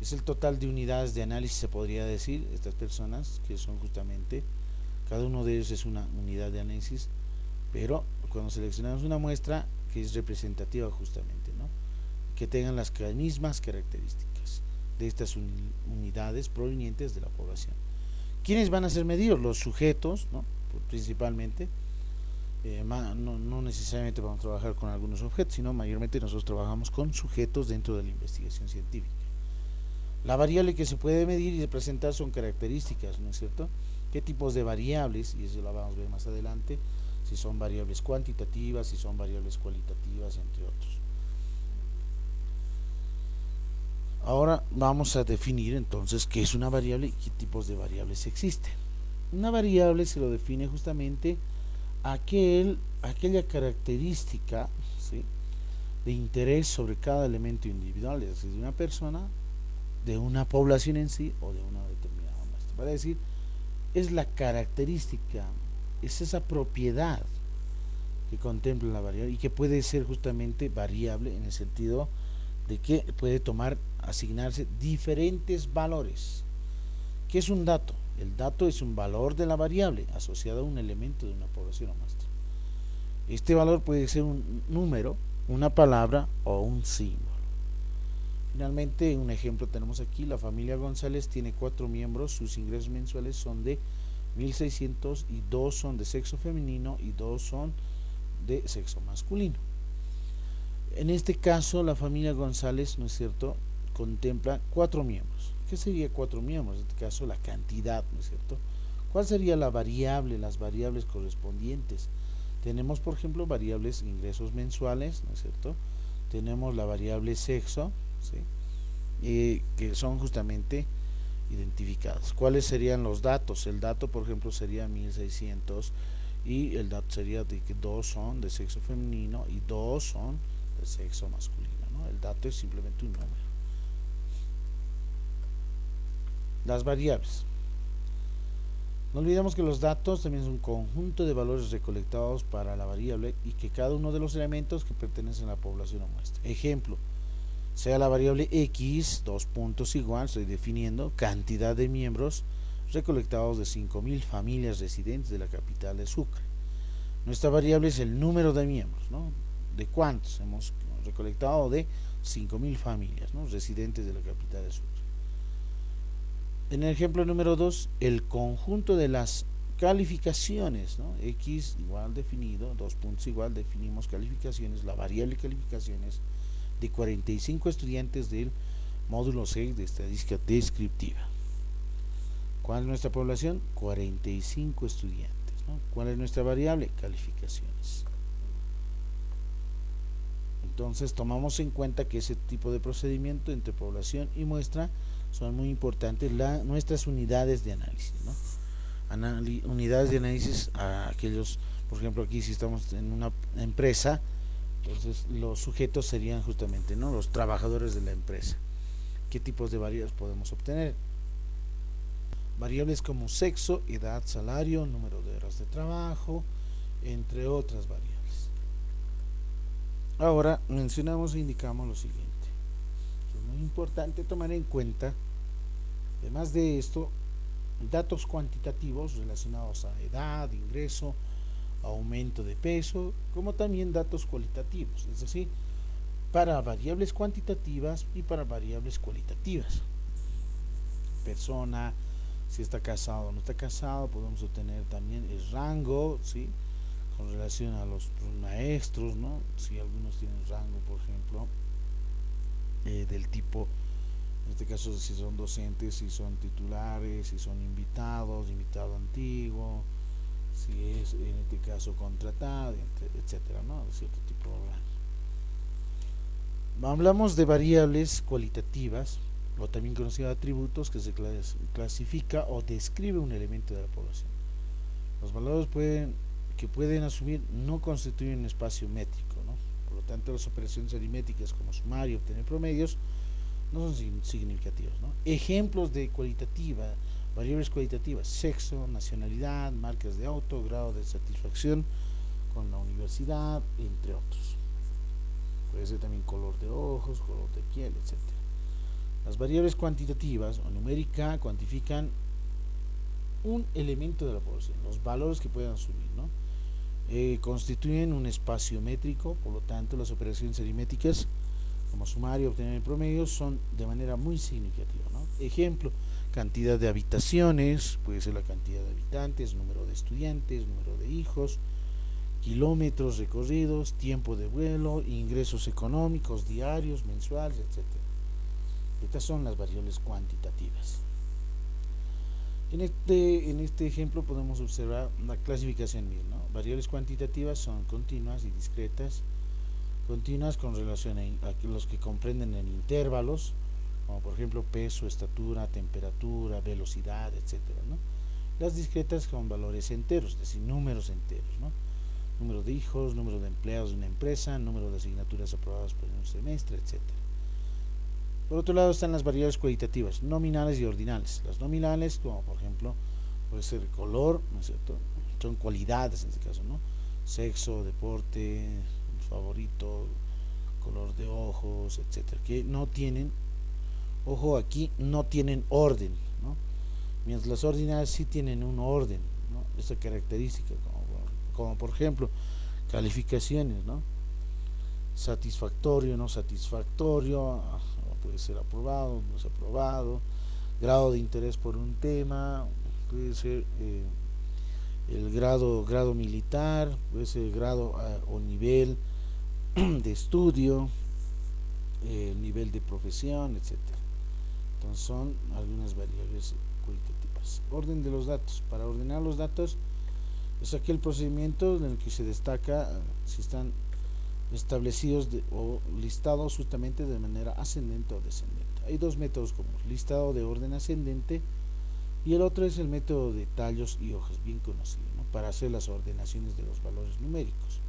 Es el total de unidades de análisis, se podría decir, estas personas, que son justamente, cada uno de ellos es una unidad de análisis, pero cuando seleccionamos una muestra que es representativa justamente, ¿no?, que tengan las mismas características de estas unidades provenientes de la población. ¿Quiénes van a ser medidos? Los sujetos, ¿no?, principalmente. No necesariamente vamos a trabajar con algunos objetos, sino mayormente nosotros trabajamos con sujetos dentro de la investigación científica. La variable que se puede medir y representar son características, ¿no es cierto? ¿Qué tipos de variables? Y eso lo vamos a ver más adelante, si son variables cuantitativas, si son variables cualitativas, entre otros. Ahora vamos a definir entonces qué es una variable y qué tipos de variables existen. Una variable se lo define justamente aquella característica, ¿sí?, de interés sobre cada elemento individual, es decir, de una persona, de una población en sí o de una determinada muestra. Para decir, es la característica, es esa propiedad que contempla la variable y que puede ser justamente variable en el sentido de que puede asignarse diferentes valores. ¿Qué es un dato? El dato es un valor de la variable asociado a un elemento de una población o muestra. Este valor puede ser un número, una palabra o un símbolo. Finalmente, un ejemplo tenemos aquí: la familia González tiene 4 miembros, sus ingresos mensuales son de 1.600 y 2 son de sexo femenino y 2 son de sexo masculino. En este caso, la familia González, ¿no es cierto?, contempla 4 miembros. ¿Qué sería 4 miembros? En este caso, la cantidad, ¿no es cierto? ¿Cuál sería la variable, las variables correspondientes? Tenemos, por ejemplo, variables ingresos mensuales, ¿no es cierto? Tenemos la variable sexo, ¿sí?, que son justamente identificadas. ¿Cuáles serían los datos? El dato, por ejemplo, sería 1.600 y el dato sería de que 2 son de sexo femenino y 2 son de sexo masculino, ¿no? El dato es simplemente un número. Las variables. No olvidemos que los datos también son un conjunto de valores recolectados para la variable y que cada uno de los elementos que pertenecen a la población o muestra. Ejemplo, sea la variable X, 2 puntos igual, estoy definiendo cantidad de miembros recolectados de 5.000 familias residentes de la capital de Sucre. Nuestra variable es el número de miembros, ¿no? ¿De cuántos? Hemos recolectado de 5.000 familias, ¿no?, residentes de la capital de Sucre. En el ejemplo número 2, el conjunto de las calificaciones, ¿no? X igual definido, 2 puntos igual, definimos calificaciones, la variable calificaciones de 45 estudiantes del módulo 6 de estadística descriptiva. ¿Cuál es nuestra población? 45 estudiantes, ¿no? ¿Cuál es nuestra variable? Calificaciones. Entonces tomamos en cuenta que ese tipo de procedimiento entre población y muestra son muy importantes nuestras unidades de análisis, ¿no? Unidades de análisis a aquellos, por ejemplo, aquí si estamos en una empresa, entonces los sujetos serían justamente, ¿no?, los trabajadores de la empresa. ¿Qué tipos de variables podemos obtener? Variables como sexo, edad, salario, número de horas de trabajo, entre otras variables. Ahora mencionamos e indicamos lo siguiente. Es muy importante tomar en cuenta, además de esto, datos cuantitativos relacionados a edad, ingreso, aumento de peso, como también datos cualitativos, es decir, para variables cuantitativas y para variables cualitativas. persona, si está casado o no está casado. Podemos obtener también el rango, ¿sí? Con relación a los maestros, ¿no? Si algunos tienen rango, por ejemplo, del tipo, en este caso, si son docentes, si son titulares, si son invitados, invitado antiguo, si es en este caso contratado, etcétera, ¿no? De cierto tipo de rango. Hablamos de variables cualitativas, o también conocidas atributos, que se clasifica o describe un elemento de la población. Los valores que pueden asumir no constituyen un espacio métrico, ¿no? Por lo tanto, las operaciones aritméticas como sumar y obtener promedios no son significativos, ¿no? Ejemplos de variables cualitativas: sexo, nacionalidad, marcas de auto, grado de satisfacción con la universidad, entre otros. Puede ser también color de ojos, color de piel, etcétera. Las variables cuantitativas o numéricas cuantifican un elemento de la población, los valores que puedan asumir, ¿no? Constituyen un espacio métrico. Por lo tanto, las operaciones aritméticas como sumar y obtener promedios son de manera muy significativa, ¿no? Ejemplo: cantidad de habitaciones, puede ser la cantidad de habitantes, número de estudiantes, número de hijos, kilómetros recorridos, tiempo de vuelo, ingresos económicos diarios, mensuales, etcétera. Estas son las variables cuantitativas. En este ejemplo podemos observar la clasificación MIR, ¿no? Variables cuantitativas son continuas y discretas. Continuas con relación a los que comprenden en intervalos, como por ejemplo peso, estatura, temperatura, velocidad, etcétera, ¿no? Las discretas con valores enteros, es decir, números enteros, ¿no? Número de hijos, número de empleados de una empresa, número de asignaturas aprobadas por un semestre, etcétera. Por otro lado están las variables cualitativas, nominales y ordinales. Las nominales, como por ejemplo, puede ser color, ¿no es cierto? Son cualidades en este caso, ¿no? Sexo, deporte, favorito, color de ojos, etcétera, que no tienen, ojo aquí, no tienen orden, ¿no? Mientras las ordinales sí tienen un orden, ¿no? Esta característica, como por ejemplo, calificaciones, ¿no? Satisfactorio, no satisfactorio, puede ser aprobado, no es aprobado, grado de interés por un tema, puede ser el grado militar, puede ser el grado o nivel de estudio, el nivel de profesión, etcétera. Entonces son algunas variables cualitativas. Orden de los datos. Para ordenar los datos es aquel procedimiento en el que se destaca si están establecidos o listados justamente de manera ascendente o descendente. Hay dos métodos comunes: listado de orden ascendente, y el otro es el método de tallos y hojas, bien conocido, ¿no? Para hacer las ordenaciones de los valores numéricos.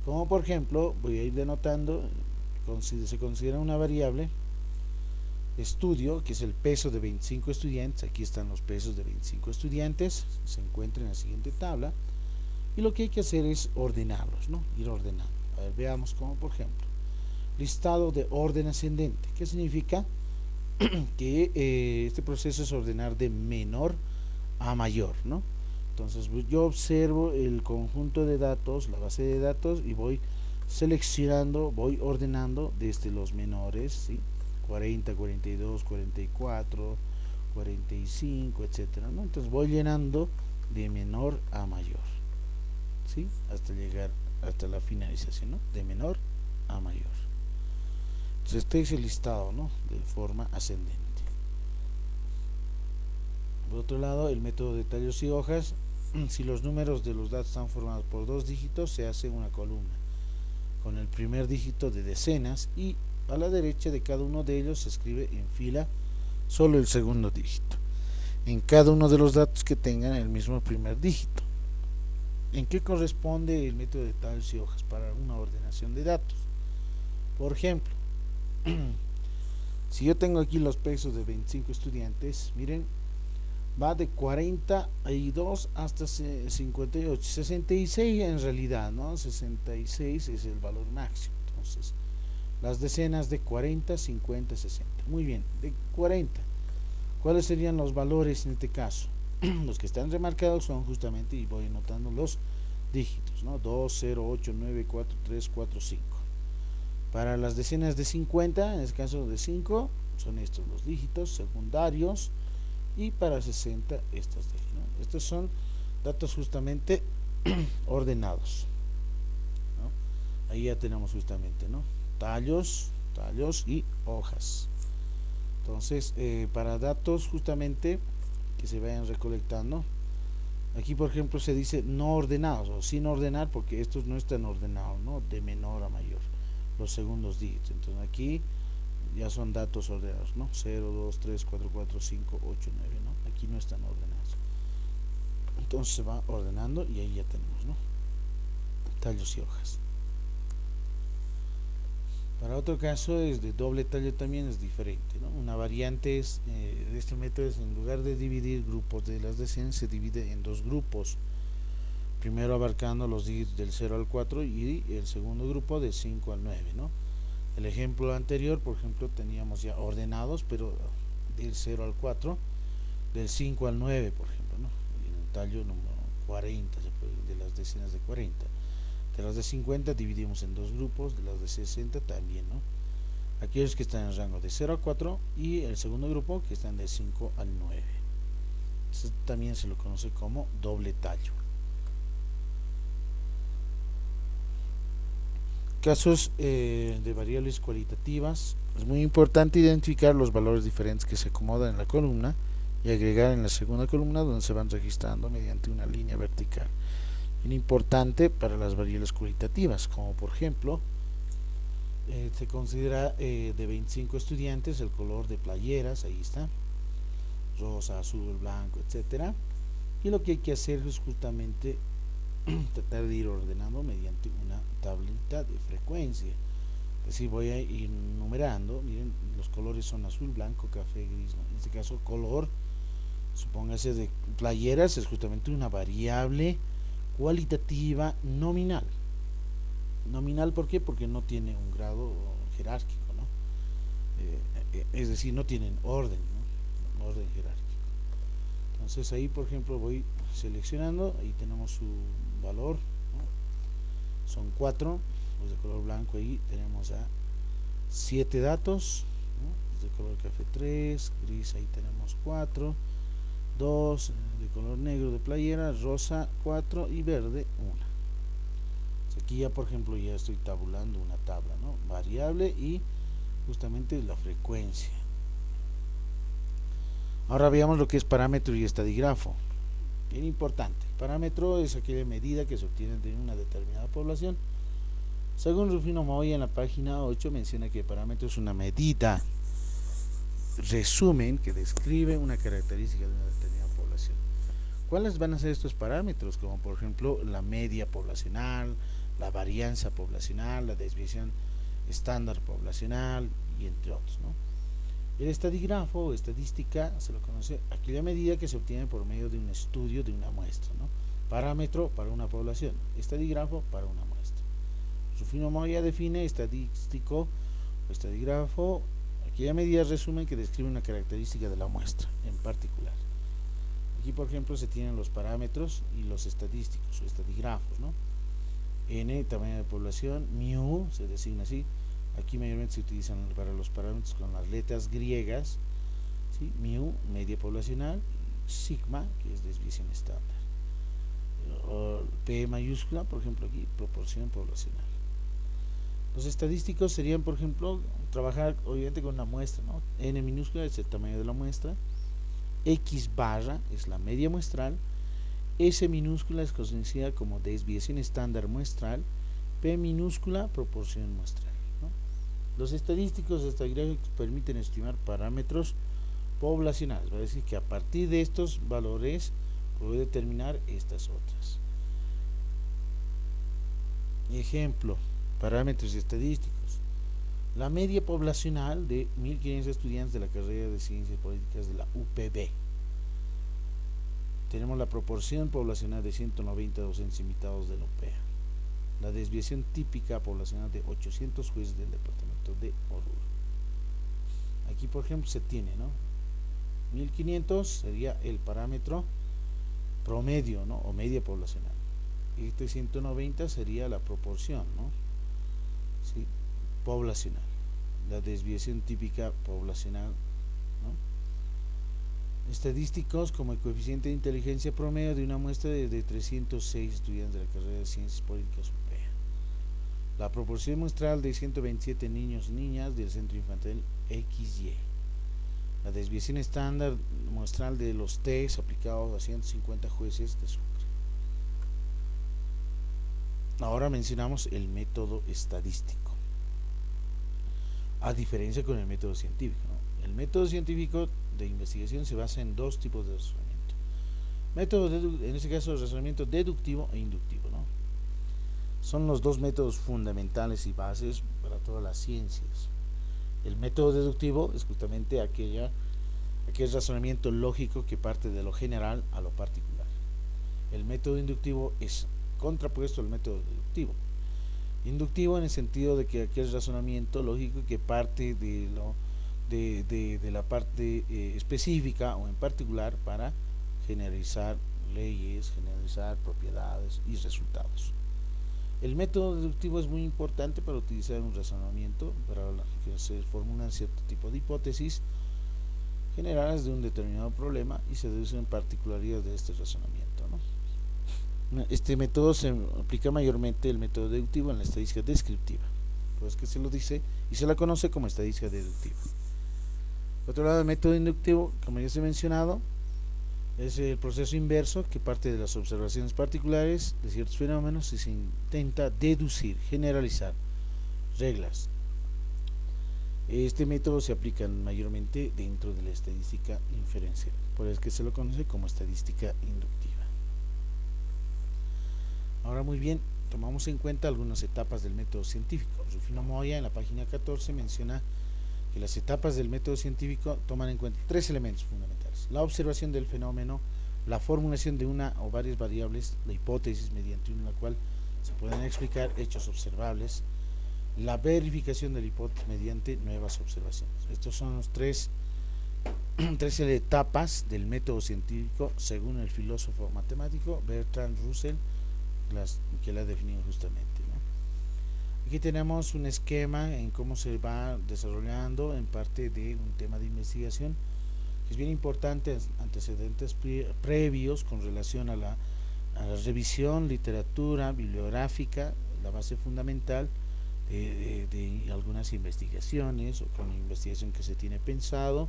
Como por ejemplo, voy a ir denotando, se considera una variable estudio, que es el peso de 25 estudiantes. Aquí están los pesos de 25 estudiantes, se encuentra en la siguiente tabla, y lo que hay que hacer es ordenarlos, ¿no? Ir ordenando. A ver, veamos como por ejemplo, listado de orden ascendente. ¿Qué significa? Que este proceso es ordenar de menor a mayor, ¿no? Entonces yo observo el conjunto de datos, la base de datos, y voy seleccionando, voy ordenando desde los menores, ¿sí? 40, 42, 44, 45, etcétera, ¿no? Entonces voy llenando de menor a mayor, ¿sí? Hasta llegar hasta la finalización, ¿no? De menor a mayor. Entonces este es el listado, ¿no? De forma ascendente. Por otro lado, el método de tallos y hojas: si los números de los datos están formados por dos dígitos, se hace una columna con el primer dígito de decenas, y a la derecha de cada uno de ellos se escribe en fila solo el segundo dígito, en cada uno de los datos que tengan el mismo primer dígito. ¿En qué corresponde el método de tallos y hojas? Para una ordenación de datos. Por ejemplo, si yo tengo aquí los pesos de 25 estudiantes, miren, va de 42 hasta 58, 66 en realidad, ¿no? 66 es el valor máximo. Entonces, las decenas de 40, 50, 60. Muy bien, de 40, ¿cuáles serían los valores en este caso? Los que están remarcados son justamente, y voy anotando los dígitos, ¿no? 2, 0, 8, 9, 4, 3, 4, 5. Para las decenas de 50, en este caso de 5, son estos los dígitos secundarios, y para 60 estas de ahí, ¿no? Estos son datos justamente ordenados, ¿no? Ahí ya tenemos justamente, ¿no? Tallos y hojas. Entonces, para datos justamente que se vayan recolectando, aquí por ejemplo se dice no ordenados o sin ordenar porque estos no están ordenados, ¿no? De menor a mayor, los segundos dígitos. Entonces aquí ya son datos ordenados, ¿no? 0, 2, 3, 4, 4, 5, 8, 9, ¿no? Aquí no están ordenados. Entonces se va ordenando y ahí ya tenemos, ¿no? Tallos y hojas. Para otro caso es de doble tallo también es diferente, ¿no? Una variante es, de este método es en lugar de dividir grupos de las decenas se divide en dos grupos. Primero abarcando los dígitos del 0 al 4 y el segundo grupo del 5 al 9, ¿no? El ejemplo anterior, por ejemplo, teníamos ya ordenados, pero del 0 al 4, del 5 al 9, por ejemplo, ¿no? En el tallo número 40, de las decenas de 40. De las de 50 dividimos en dos grupos, de las de 60 también, ¿no? Aquellos que están en el rango de 0 a 4 y el segundo grupo que están de 5 al 9. Esto también se lo conoce como doble tallo. Casos de variables cualitativas. Es muy importante identificar los valores diferentes que se acomodan en la columna y agregar en la segunda columna donde se van registrando mediante una línea vertical. Bien importante para las variables cualitativas, como por ejemplo, se considera de 25 estudiantes el color de playeras, ahí está, rosa, azul, blanco, etcétera. Y lo que hay que hacer es justamente tratar de ir ordenando mediante una tablita de frecuencia. Es decir, voy a ir numerando. Miren, los colores son azul, blanco, café, gris, ¿no? En este caso, color, supóngase de playeras, es justamente una variable cualitativa nominal. Nominal, ¿por qué? Porque no tiene un grado jerárquico, ¿no? Es decir, no tienen orden, ¿no? Orden jerárquico. Entonces ahí, por ejemplo, voy seleccionando, ahí tenemos su valor, ¿no? Son 4, pues de color blanco ahí tenemos a 7 datos, ¿no? De color café 3, gris ahí tenemos 4, 2 de color negro de playera, rosa 4 y verde 1. Aquí ya por ejemplo ya estoy tabulando una tabla, ¿no? Variable y justamente la frecuencia. Ahora veamos lo que es parámetro y estadígrafo. Bien importante. Parámetro es aquella medida que se obtiene de una determinada población. Según Rufino Moya en la página 8 menciona que el parámetro es una medida resumen que describe una característica de una determinada población. ¿Cuáles van a ser estos parámetros? Como por ejemplo la media poblacional, la varianza poblacional, la desviación estándar poblacional y entre otros, ¿no? El estadígrafo o estadística se lo conoce aquella medida que se obtiene por medio de un estudio de una muestra, ¿no? Parámetro para una población, estadígrafo para una muestra. Rufino Moya define estadístico o estadígrafo aquella medida resumen que describe una característica de la muestra en particular. Aquí por ejemplo se tienen los parámetros y los estadísticos o estadígrafos, ¿no? N, tamaño de población, mu, se designa así. Aquí mayormente se utilizan para los parámetros con las letras griegas, ¿sí? Mu, media poblacional, sigma, que es desviación estándar. P mayúscula, por ejemplo aquí, proporción poblacional. Los estadísticos serían, por ejemplo, trabajar obviamente con una muestra, ¿no? N minúscula es el tamaño de la muestra, X barra es la media muestral, S minúscula es conocida como desviación estándar muestral, P minúscula proporción muestral, ¿no? Los estadísticos estadísticos permiten estimar parámetros poblacionales, va a decir que a partir de estos valores puedo determinar estas otras. Ejemplo, parámetros estadísticos. La media poblacional de 1500 estudiantes de la carrera de Ciencias Políticas de la UPB. Tenemos la proporción poblacional de 190 docentes invitados de la UPEA. La desviación típica poblacional de 800 jueces del departamento de Oruro. Aquí, por ejemplo, se tiene, ¿no? 1500 sería el parámetro promedio, ¿no? O media poblacional. Este 190 sería la proporción, ¿no? ¿Sí? Poblacional. La desviación típica poblacional, ¿no? estadísticos como el coeficiente de inteligencia promedio de una muestra de 306 estudiantes de la carrera de Ciencias Políticas UPEA. La proporción muestral de 127 niños y niñas del centro infantil XY. La desviación estándar muestral de los test aplicados a 150 jueces de Sucre. Ahora mencionamos el método estadístico. A diferencia con el método científico, ¿no? El método científico de investigación se basa en dos tipos de razonamiento. En este caso, razonamiento deductivo e inductivo, ¿no? Son los dos métodos fundamentales y bases para todas las ciencias. El método deductivo es justamente aquel razonamiento lógico que parte de lo general a lo particular. El método inductivo es contrapuesto al método deductivo. Inductivo en el sentido de que aquel razonamiento lógico que parte de la parte específica o en particular para generalizar leyes, generalizar propiedades y resultados. El método deductivo es muy importante para utilizar un razonamiento, para que se formulan cierto tipo de hipótesis generales de un determinado problema y se deducen particularidades de este razonamiento, ¿no? Este método se aplica mayormente, el método deductivo, en la estadística descriptiva, pues que se lo dice y se la conoce como estadística deductiva. Por otro lado, el método inductivo, como ya se ha mencionado, es el proceso inverso que parte de las observaciones particulares de ciertos fenómenos y se intenta deducir, generalizar reglas. Este método se aplica mayormente dentro de la estadística inferencial, por eso es que se lo conoce como estadística inductiva. Ahora, muy bien, tomamos en cuenta algunas etapas del método científico. Rufino Moya en la página 14 menciona que las etapas del método científico toman en cuenta tres elementos fundamentales: la observación del fenómeno, la formulación de una o varias variables, la hipótesis mediante la cual se pueden explicar hechos observables, la verificación de la hipótesis mediante nuevas observaciones. Estos son los tres etapas del método científico según el filósofo matemático Bertrand Russell, que la ha definido justamente, ¿no? Aquí tenemos un esquema en cómo se va desarrollando en parte de un tema de investigación. Es bien importante, antecedentes previos con relación a la revisión, literatura bibliográfica, la base fundamental de algunas investigaciones o con la investigación que se tiene pensado,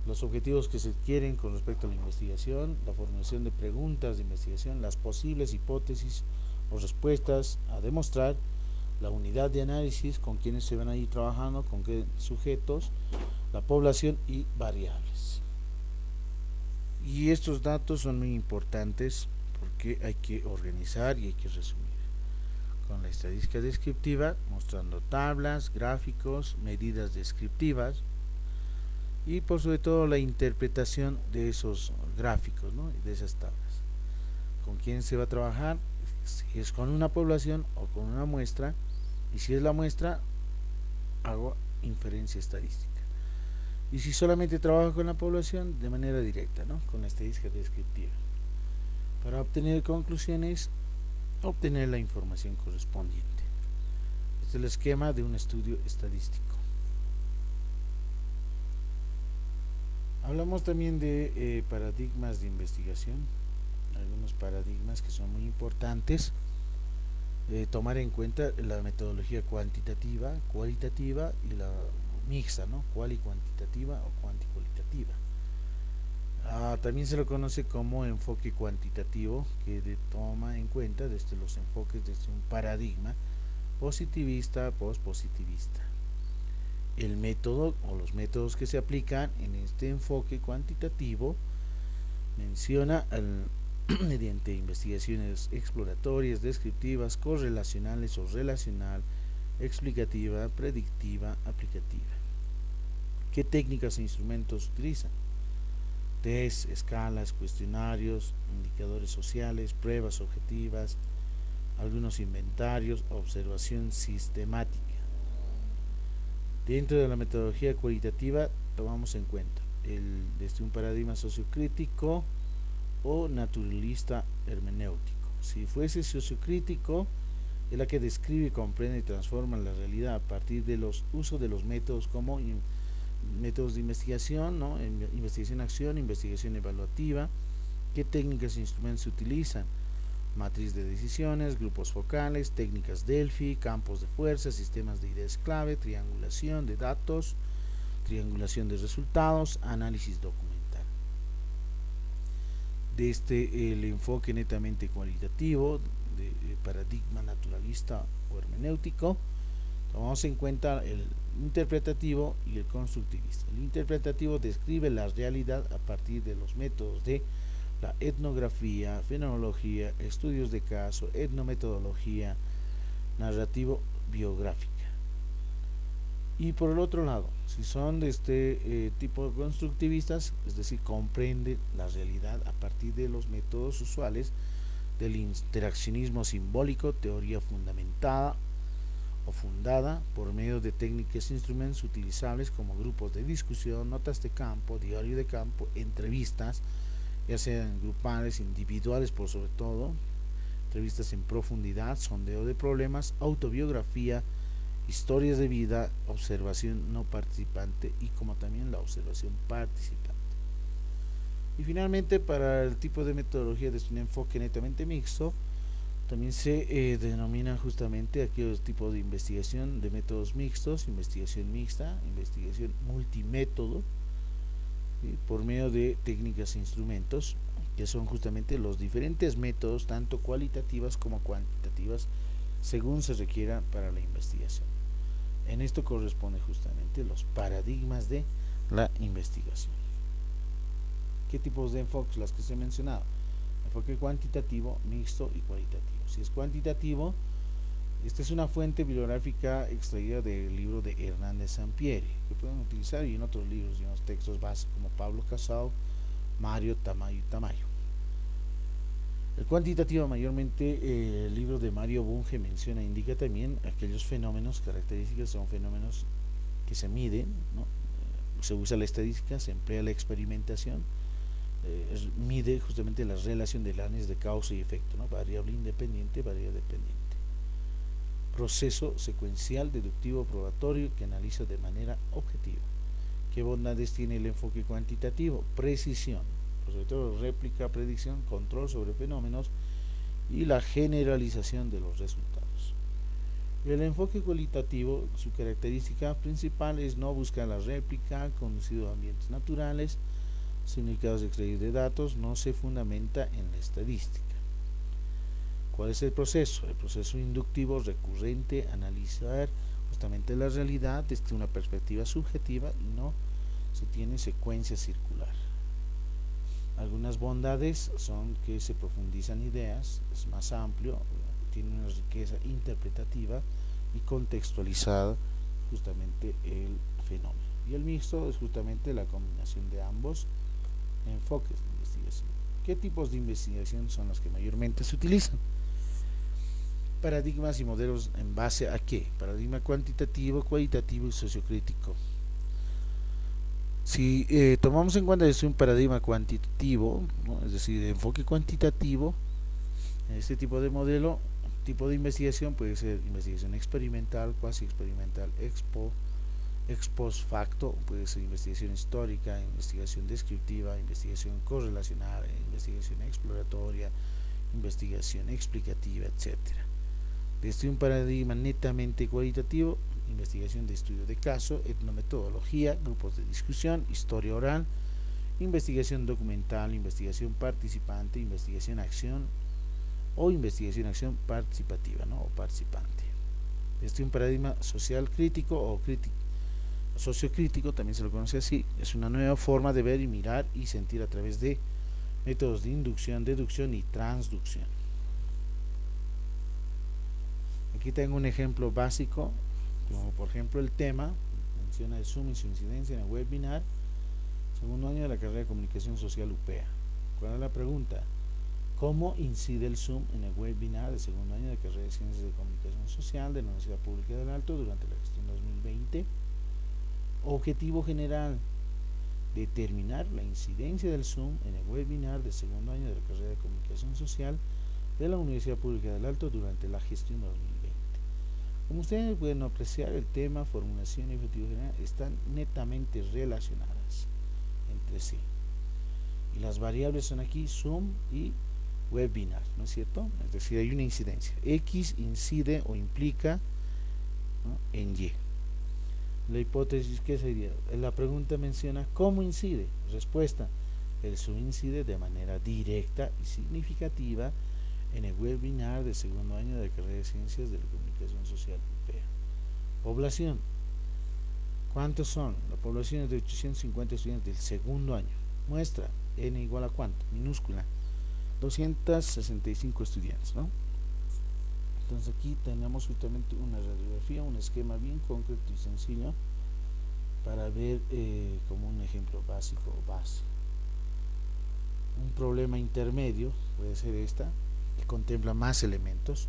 los objetivos que se quieren con respecto a la investigación, la formulación de preguntas de investigación, las posibles hipótesis o respuestas a demostrar, la unidad de análisis, con quienes se van a ir trabajando, con qué sujetos, la población y variables. Y estos datos son muy importantes porque hay que organizar y hay que resumir. Con la estadística descriptiva, mostrando tablas, gráficos, medidas descriptivas, y por sobre todo la interpretación de esos gráficos, ¿no? Y de esas tablas. ¿Con quién se va a trabajar? Si es con una población o con una muestra, y si es la muestra, hago inferencia estadística. Y si solamente trabajo con la población, de manera directa, ¿no? Con la estadística descriptiva. Para obtener conclusiones, obtener la información correspondiente. Este es el esquema de un estudio estadístico. Hablamos también de paradigmas de investigación, algunos paradigmas que son muy importantes. Tomar en cuenta la metodología cuantitativa, cualitativa y la mixta, ¿no? Cuali cuantitativa o cuanticualitativa. También se lo conoce como enfoque cuantitativo, que toma en cuenta desde los enfoques desde un paradigma positivista, postpositivista. El método o los métodos que se aplican en este enfoque cuantitativo menciona mediante investigaciones exploratorias, descriptivas, correlacionales o relacional, explicativa, predictiva, aplicativa. ¿Qué técnicas e instrumentos utilizan? Test, escalas, cuestionarios, indicadores sociales, pruebas objetivas, algunos inventarios, observación sistemática. Dentro de la metodología cualitativa tomamos en cuenta desde un paradigma sociocrítico o naturalista hermenéutico. Si fuese sociocrítico, es la que describe, comprende y transforma la realidad a partir de los usos de los métodos como métodos de investigación, ¿no? Investigación-acción, investigación evaluativa, qué técnicas e instrumentos se utilizan, matriz de decisiones, grupos focales, técnicas Delphi, campos de fuerza, sistemas de ideas clave, triangulación de datos, triangulación de resultados, análisis documental. Desde el enfoque netamente cualitativo, de paradigma naturalista o hermenéutico, tomamos en cuenta el interpretativo y el constructivista. El interpretativo describe la realidad a partir de los métodos de la etnografía, fenomenología, estudios de caso, etnometodología, narrativo biográfica. Y por el otro lado, si son de este tipo constructivistas, es decir, comprende la realidad a partir de los métodos usuales del interaccionismo simbólico, teoría fundamentada o fundada por medio de técnicas e instrumentos utilizables como grupos de discusión, notas de campo, diario de campo, entrevistas, ya sean grupales, individuales por sobre todo, entrevistas en profundidad, sondeo de problemas, autobiografía, historias de vida, observación no participante y como también la observación participante. Y finalmente, para el tipo de metodología de un enfoque netamente mixto, también se denomina justamente aquellos tipos de investigación de métodos mixtos, investigación mixta, investigación multimétodo, por medio de técnicas e instrumentos, que son justamente los diferentes métodos, tanto cualitativas como cuantitativas, según se requiera para la investigación. En esto corresponde justamente los paradigmas de la investigación. ¿Qué tipos de enfoques? Las que se han mencionado: enfoque cuantitativo, mixto y cualitativo. Si es cuantitativo, esta es una fuente bibliográfica extraída del libro de Hernández Sampieri, que pueden utilizar y en otros libros y en los textos básicos como Pablo Casado, Mario Tamayo y Tamayo. El cuantitativo, mayormente el libro de Mario Bunge menciona, indica también aquellos fenómenos, características, son fenómenos que se miden, ¿no? Se usa la estadística, se emplea la experimentación, mide justamente la relación del análisis de causa y efecto, ¿no? Variable independiente, variable dependiente. Proceso secuencial, deductivo, probatorio, que analiza de manera objetiva. ¿Qué bondades tiene el enfoque cuantitativo? Precisión, sobre todo réplica, predicción, control sobre fenómenos y la generalización de los resultados. El enfoque cualitativo, su característica principal es no buscar la réplica, conducido a ambientes naturales, significados extraídos de datos, no se fundamenta en la estadística. ¿Cuál es el proceso? El proceso inductivo recurrente, analizar justamente la realidad desde una perspectiva subjetiva y no se tiene secuencia circular. Algunas bondades son que se profundizan ideas, es más amplio, tiene una riqueza interpretativa y contextualizada justamente el fenómeno. Y el mixto es justamente la combinación de ambos enfoques de investigación. ¿Qué tipos de investigación son los que mayormente se utilizan? Paradigmas y modelos en base a qué? Paradigma cuantitativo, cualitativo y sociocrítico. Si tomamos en cuenta que es un paradigma cuantitativo, ¿no? Es decir, de enfoque cuantitativo, en este tipo de modelo, tipo de investigación puede ser investigación experimental, cuasi experimental, ex post facto, puede ser investigación histórica, investigación descriptiva, investigación correlacional, investigación exploratoria, investigación explicativa, etcétera. Desde un paradigma netamente cualitativo, investigación de estudio de caso, etnometodología, grupos de discusión, historia oral, investigación documental, investigación participante, investigación acción o investigación participativa, ¿no? O participante. Desde un paradigma social crítico o sociocrítico, también se lo conoce así, es una nueva forma de ver y mirar y sentir a través de métodos de inducción, deducción y transducción. Aquí tengo un ejemplo básico, como por ejemplo el tema, menciona el Zoom y su incidencia en el webinar, segundo año de la carrera de Comunicación Social UPEA. ¿Cuál es la pregunta? ¿Cómo incide el Zoom en el webinar del segundo año de la carrera de Ciencias de Comunicación Social de la Universidad Pública del Alto durante la gestión 2020? Objetivo general: determinar la incidencia del Zoom en el webinar del segundo año de la carrera de Comunicación Social de la Universidad Pública del Alto durante la gestión 2020. Como ustedes pueden apreciar, el tema, formulación y objetivo general están netamente relacionadas entre sí. Y las variables son aquí Zoom y webinar, ¿no es cierto? Es decir, hay una incidencia. X incide o implica, ¿no?, en Y. La hipótesis, ¿qué sería? La pregunta menciona cómo incide. Respuesta: el Zoom incide de manera directa y significativa en el webinar de segundo año de la carrera de Ciencias de la Comunicación Social UPEA. Población: ¿cuántos son? La población es de 850 estudiantes del segundo año. Muestra: n igual a ¿cuánto? Minúscula, 265 estudiantes, ¿no? Entonces aquí tenemos justamente una radiografía, un esquema bien concreto y sencillo para ver como un ejemplo básico o base. Un problema intermedio puede ser esta, que contempla más elementos,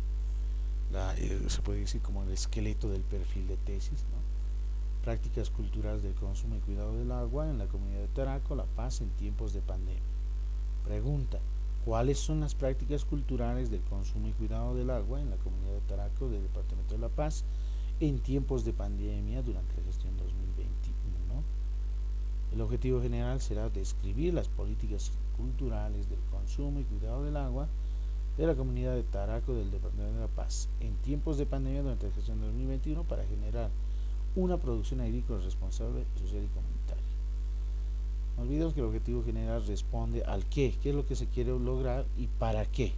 se puede decir como el esqueleto del perfil de tesis, ¿no? Prácticas culturales del consumo y cuidado del agua en la comunidad de Taraco, La Paz, en tiempos de pandemia. Pregunta: ¿cuáles son las prácticas culturales del consumo y cuidado del agua en la comunidad de Taraco del departamento de La Paz en tiempos de pandemia durante la gestión 2021? El objetivo general será describir las políticas culturales del consumo y cuidado del agua de la comunidad de Taraco del departamento de La Paz en tiempos de pandemia durante la gestión 2021 para generar una producción agrícola responsable, social y comunitaria. No olvidemos que el objetivo general responde al qué es lo que se quiere lograr y para qué.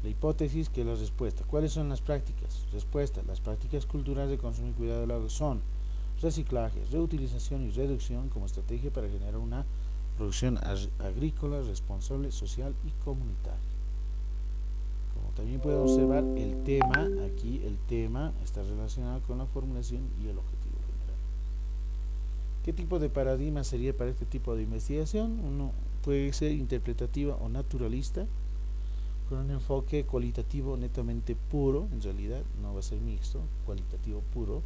La hipótesis, que es la respuesta. ¿Cuáles son las prácticas? Respuesta: las prácticas culturales de consumo y cuidado del agua son reciclaje, reutilización y reducción como estrategia para generar una producción agrícola responsable, social y comunitaria. Como también pueden observar, el tema está relacionado con la formulación y el objetivo general. ¿Qué tipo de paradigma sería para este tipo de investigación? Uno puede ser interpretativa o naturalista, con un enfoque cualitativo netamente puro, en realidad no va a ser mixto, cualitativo puro,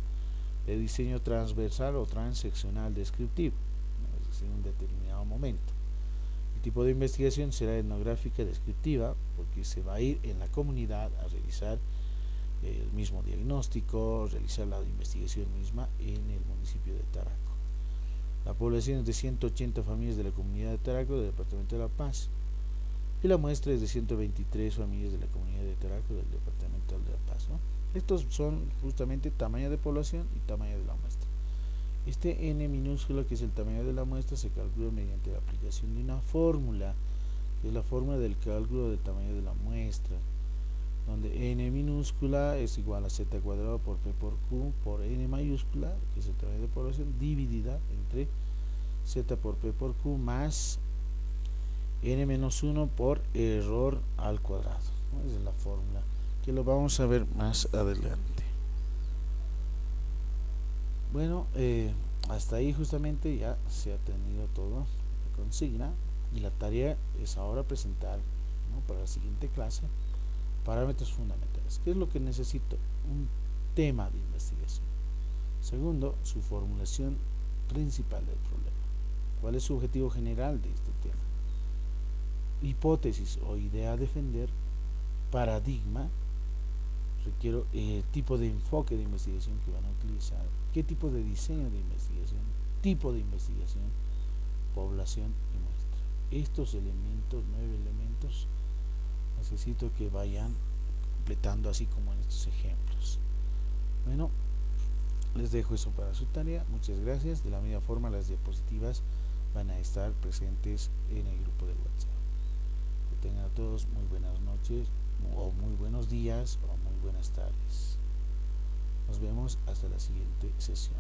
de diseño transversal o transeccional descriptivo, ¿no?, es decir, en un determinado momento. El tipo de investigación será etnográfica descriptiva, porque se va a ir en la comunidad a realizar el mismo diagnóstico, realizar la investigación misma en el municipio de Taraco. La población es de 180 familias de la comunidad de Taraco del departamento de La Paz, y la muestra es de 123 familias de la comunidad de Taraco del departamento de La Paz, ¿no? Estos son justamente tamaño de población y tamaño de la muestra. Este n minúsculo, que es el tamaño de la muestra, se calcula mediante la aplicación de una fórmula, que es la fórmula del cálculo del tamaño de la muestra, donde n minúscula es igual a z cuadrado por p por q por n mayúscula, que es el tamaño de población, dividida entre z por p por q más n menos 1 por error al cuadrado, ¿no? Esa es la fórmula, que lo vamos a ver más adelante. Bueno, hasta ahí justamente ya se ha tenido todo la consigna, y la tarea es ahora presentar, ¿no?, para la siguiente clase, parámetros fundamentales. ¿Qué es lo que necesito? Un tema de investigación. Segundo, su formulación principal del problema. ¿Cuál es su objetivo general de este tema? Hipótesis o idea a defender. Paradigma. Requiero el tipo de enfoque de investigación que van a utilizar, qué tipo de diseño de investigación, tipo de investigación, población y muestra. Estos elementos, 9 elementos, necesito que vayan completando así como en estos ejemplos. Bueno, les dejo eso para su tarea. Muchas gracias. De la misma forma, las diapositivas van a estar presentes en el grupo de WhatsApp. Que tengan a todos muy buenas noches, o muy buenos días, o muy buenas tardes. Nos vemos hasta la siguiente sesión.